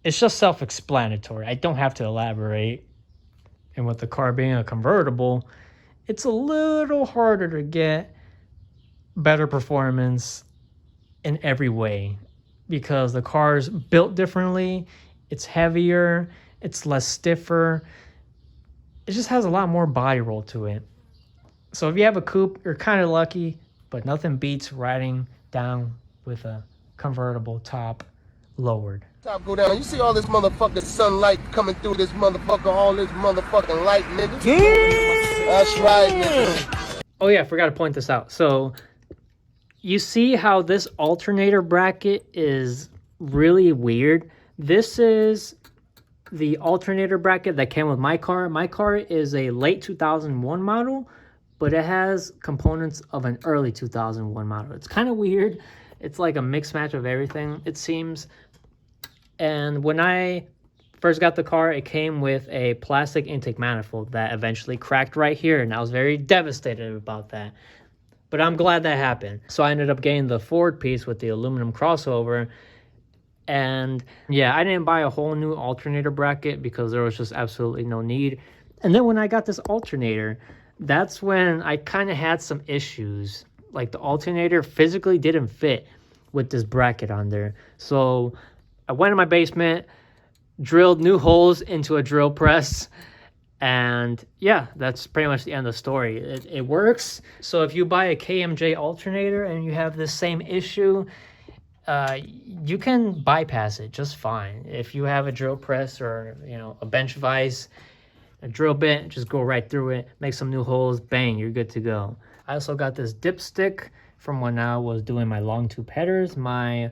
It's just self-explanatory. I don't have to elaborate. And with the car being a convertible, it's a little harder to get better performance in every way because the car's built differently, it's heavier, it's less stiffer. It just has a lot more body roll to it. So if you have a coupe, you're kind of lucky, but nothing beats riding down with a convertible top lowered. Top go down. You see all this motherfucking sunlight coming through this motherfucker, all this motherfucking light, nigga? Yeah. That's right, nigga. Oh yeah, I forgot to point this out. So you see how this alternator bracket is really weird? This is the alternator bracket that came with my car. My car is a late 2001 model, but it has components of an early 2001 model. It's kind of weird. It's like a mixed match of everything, it seems. And when I first got the car, it came with a plastic intake manifold that eventually cracked right here, and I was very devastated about that. But I'm glad that happened. So I ended up getting the Ford piece with the aluminum crossover. And yeah, I didn't buy a whole new alternator bracket because there was just absolutely no need. And then when I got this alternator, that's when I kind of had some issues. Like the alternator physically didn't fit with this bracket on there. So I went in my basement, drilled new holes into a drill press, and yeah, that's pretty much the end of the story. It works. So if you buy a KMJ alternator and you have this same issue, you can bypass it just fine. If you have a drill press or, you know, a bench vise, a drill bit, just go right through it, make some new holes, bang, you're good to go. I also got this dipstick from when I was doing my long tube headers. My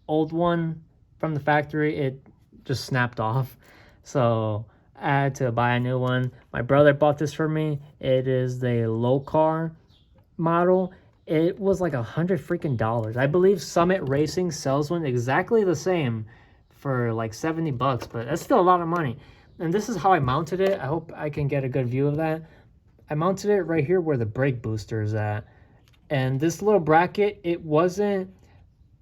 old one from the factory, it just snapped off, so I had to buy a new one. My brother bought this for me. It is the low car model. It was like $100 I believe Summit Racing sells one exactly the same for like 70 bucks, but that's still a lot of money. And this is how I mounted it. I hope I can get a good view of that. I mounted it right here where the brake booster is at. And this little bracket, it wasn't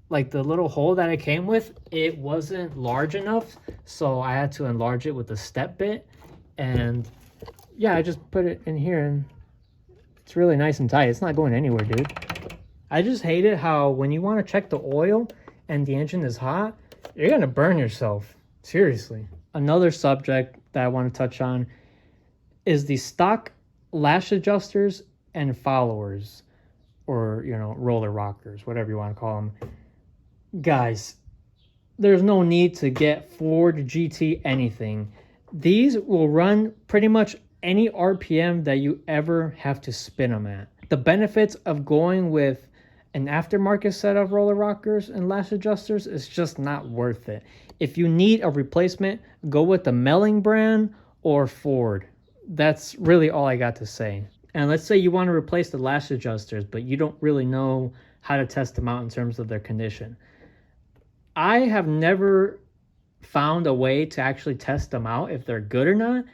like the little hole that it came with, it wasn't large enough. So I had to enlarge it with a step bit. And yeah, I just put it in here and it's really nice and tight. It's not going anywhere, dude. I just hate it how when you want to check the oil and the engine is hot, you're going to burn yourself. Seriously. Another subject that I want to touch on is the stock lash adjusters and followers, or, you know, roller rockers, whatever you want to call them. Guys, there's no need to get Ford GT anything. These will run pretty much any RPM that you ever have to spin them at. The benefits of going with an aftermarket set of roller rockers and lash adjusters is just not worth it. If you need a replacement, go with the Melling brand or Ford. That's really all I got to say. And let's say you want to replace the lash adjusters, but you don't really know how to test them out in terms of their condition. I have never found a way to actually test them out if they're good or not.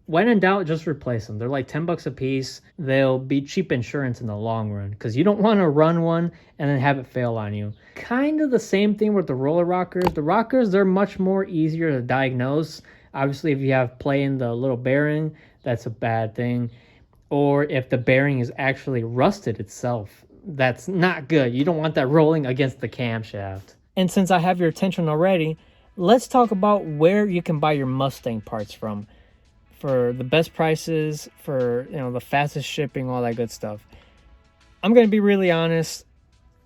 When in doubt, just replace them. They're like 10 bucks a piece. They'll be cheap insurance in the long run because you don't want to run one and then have it fail on you. Kind of the same thing with the roller rockers. The rockers, they're much more easier to diagnose. Obviously, if you have play in the little bearing, that's a bad thing. Or if the bearing is actually rusted itself, that's not good. You don't want that rolling against the camshaft. And since I have your attention already, let's talk about where you can buy your Mustang parts from for the best prices, for, you know, the fastest shipping, all that good stuff. I'm going to be really honest.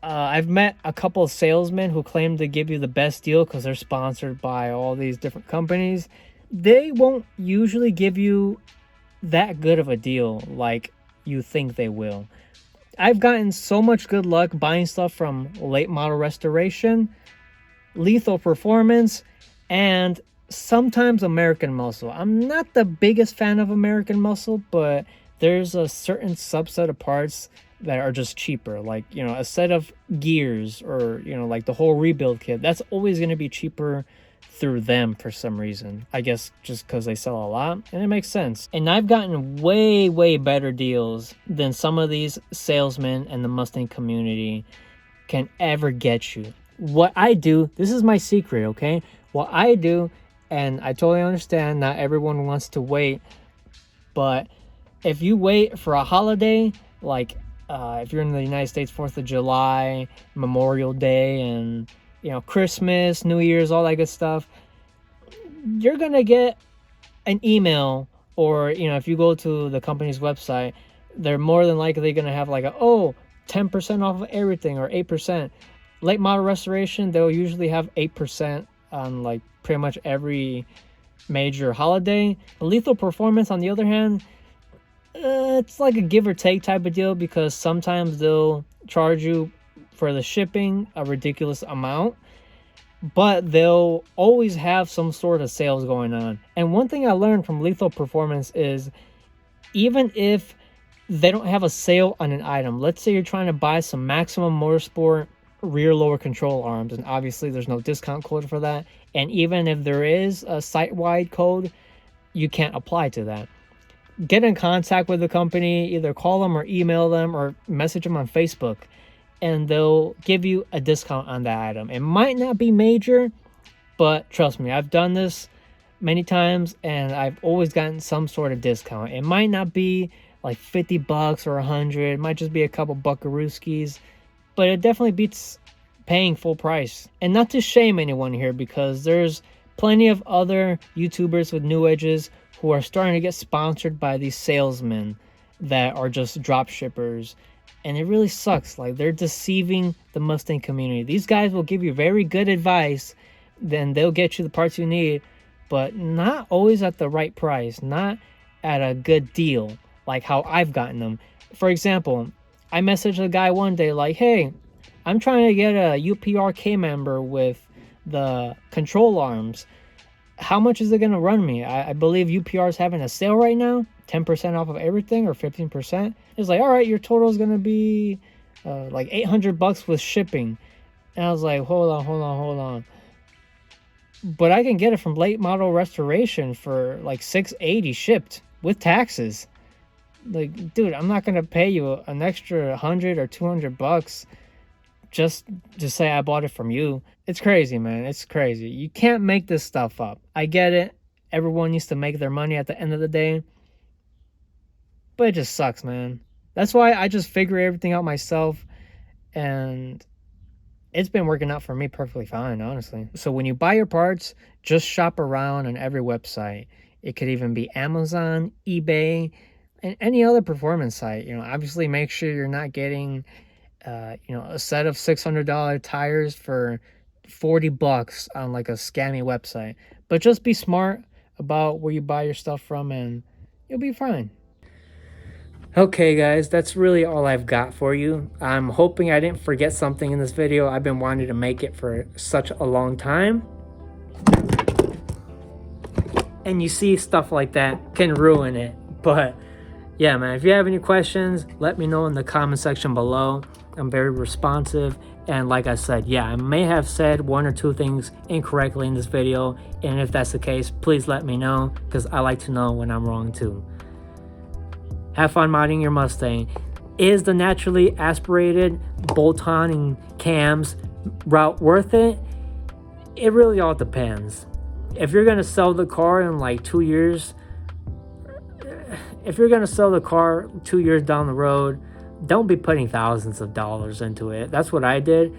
I've met a couple of salesmen who claim to give you the best deal because they're sponsored by all these different companies. They won't usually give you that good of a deal like you think they will. I've gotten so much good luck buying stuff from Late Model Restoration, Lethal Performance, and sometimes American Muscle. I'm not the biggest fan of American Muscle, but there's a certain subset of parts that are just cheaper. Like, you know, a set of gears or, you know, like the whole rebuild kit. That's always going to be cheaper through them for some reason. I guess just because they sell a lot, and it makes sense. And I've gotten way, way better deals than some of these salesmen and the Mustang community can ever get you. What I do, this is my secret, okay? What I do, and I totally understand not everyone wants to wait, but if you wait for a holiday, like if you're in the United States, 4th of July, Memorial Day, and, you know, Christmas, New Year's, all that good stuff, you're going to get an email, or, you know, if you go to the company's website, they're more than likely going to have like 10% off of everything, or 8%. Late Model Restoration, they'll usually have 8% on like pretty much every major holiday. Lethal Performance, on the other hand, it's like a give or take type of deal, because sometimes they'll charge you for the shipping a ridiculous amount, but they'll always have some sort of sales going on. And one thing I learned from Lethal Performance is, even if they don't have a sale on an item, let's say you're trying to buy some Maximum Motorsport rear lower control arms, and obviously there's no discount code for that, and even if there is a site-wide code, you can't apply to that. Get in contact with the company, either call them or email them or message them on Facebook, and they'll give you a discount on that item. It might not be major, but trust me, I've done this many times and I've always gotten some sort of discount. It might not be like 50 bucks or 100, it might just be a couple buckarooskies, but it definitely beats paying full price. And not to shame anyone here, because there's plenty of other YouTubers with new edges who are starting to get sponsored by these salesmen that are just drop shippers, and it really sucks. Like, they're deceiving the Mustang community. These guys will give you very good advice, then they'll get you the parts you need, but not always at the right price, not at a good deal like how I've gotten them. For example, I messaged a guy one day like, hey, I'm trying to get a UPR K member with the control arms. How much is it going to run me? I believe UPR is having a sale right now, 10% off of everything or 15%. It's like, all right, your total is going to be like $800 with shipping. And I was like, hold on. But I can get it from late model restoration for like $680 shipped with taxes. Like, dude, I'm not going to pay you an extra $100 or $200 just to say I bought it from you. It's crazy, man. It's crazy. You can't make this stuff up. I get it. Everyone needs to make their money at the end of the day. But it just sucks, man. That's why I just figure everything out myself. And it's been working out for me perfectly fine, honestly. So when you buy your parts, just shop around on every website. It could even be Amazon, eBay, and any other performance site. You know, obviously make sure you're not getting a set of $600 tires for $40 on like a scammy website. But just be smart about where you buy your stuff from and you'll be fine. Okay guys, that's really all I've got for you. I'm hoping I didn't forget something in this video. I've been wanting to make it for such a long time. And you see, stuff like that can ruin it. But yeah, man, if you have any questions, let me know in the comment section below. I'm very responsive. And like I said, yeah, I may have said one or two things incorrectly in this video. And if that's the case, please let me know, because I like to know when I'm wrong too. Have fun modding your Mustang. Is the naturally aspirated bolt-on and cams route worth it? It really all depends. If you're gonna sell the car in like 2 years, if you're gonna sell the car 2 years down the road, don't be putting thousands of dollars into it. That's what I did.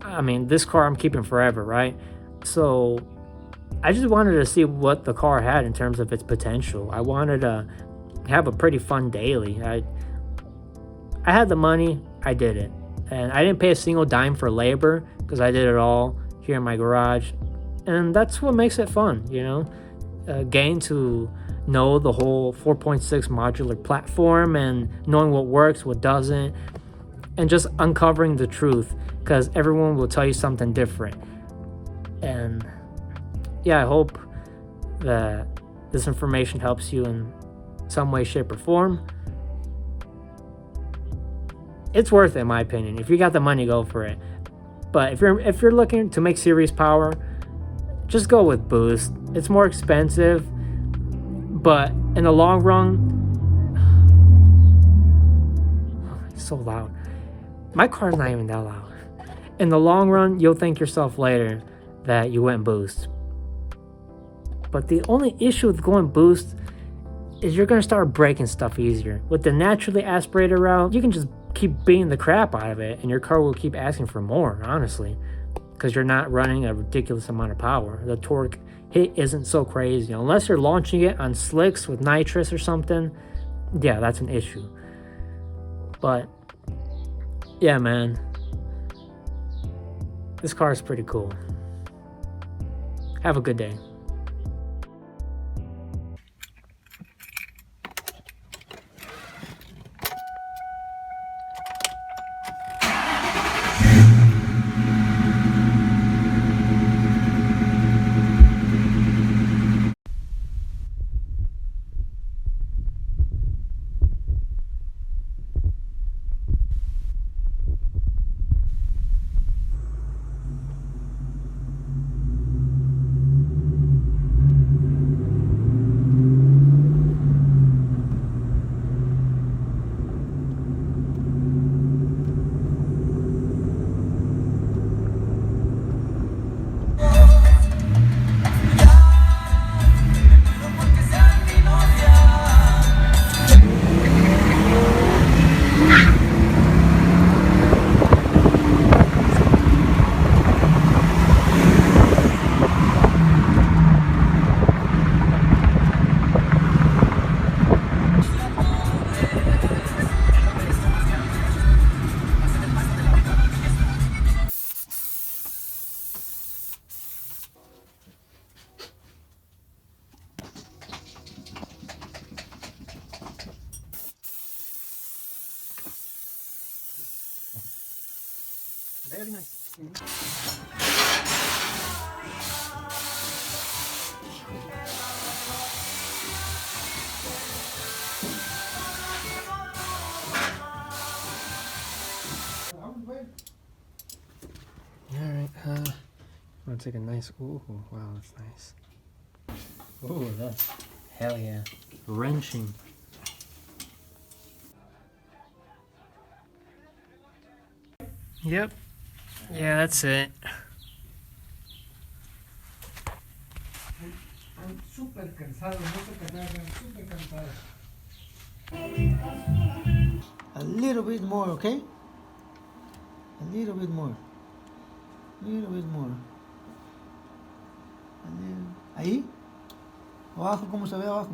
I mean, this car I'm keeping forever, right? So I just wanted to see what the car had in terms of its potential. I wanted to have a pretty fun daily. I had the money, I did it. And I didn't pay a single dime for labor because I did it all here in my garage. And that's what makes it fun, you know? Getting to know the whole 4.6 modular platform and knowing what works, what doesn't, and just uncovering the truth, because everyone will tell you something different. And yeah, I hope that this information helps you in some way, shape, or form. It's worth it, in my opinion. If you got the money, go for it. But if you're looking to make serious power, just go with boost. It's more expensive, but in the long run, it's so loud. My car's not even that loud. In the long run, you'll thank yourself later that you went boost. But the only issue with going boost is you're going to start breaking stuff easier. With the naturally aspirated route, you can just keep beating the crap out of it and your car will keep asking for more, honestly, because you're not running a ridiculous amount of power. The torque hit isn't so crazy. Unless you're launching it on slicks with nitrous or something, yeah, that's an issue. But yeah, man, this car is pretty cool. Have a good day. Very nice. Alright, I'm gonna take a nice, ooh, wow, that's nice. Ooh, that's, hell yeah. Wrenching. Yep. Yeah, that's it. I'm super cansado, no sé qué hacer, super cansado. A little bit more, okay? A little bit more. A little bit more. A little. Ahí. Abajo, ¿cómo se ve abajo?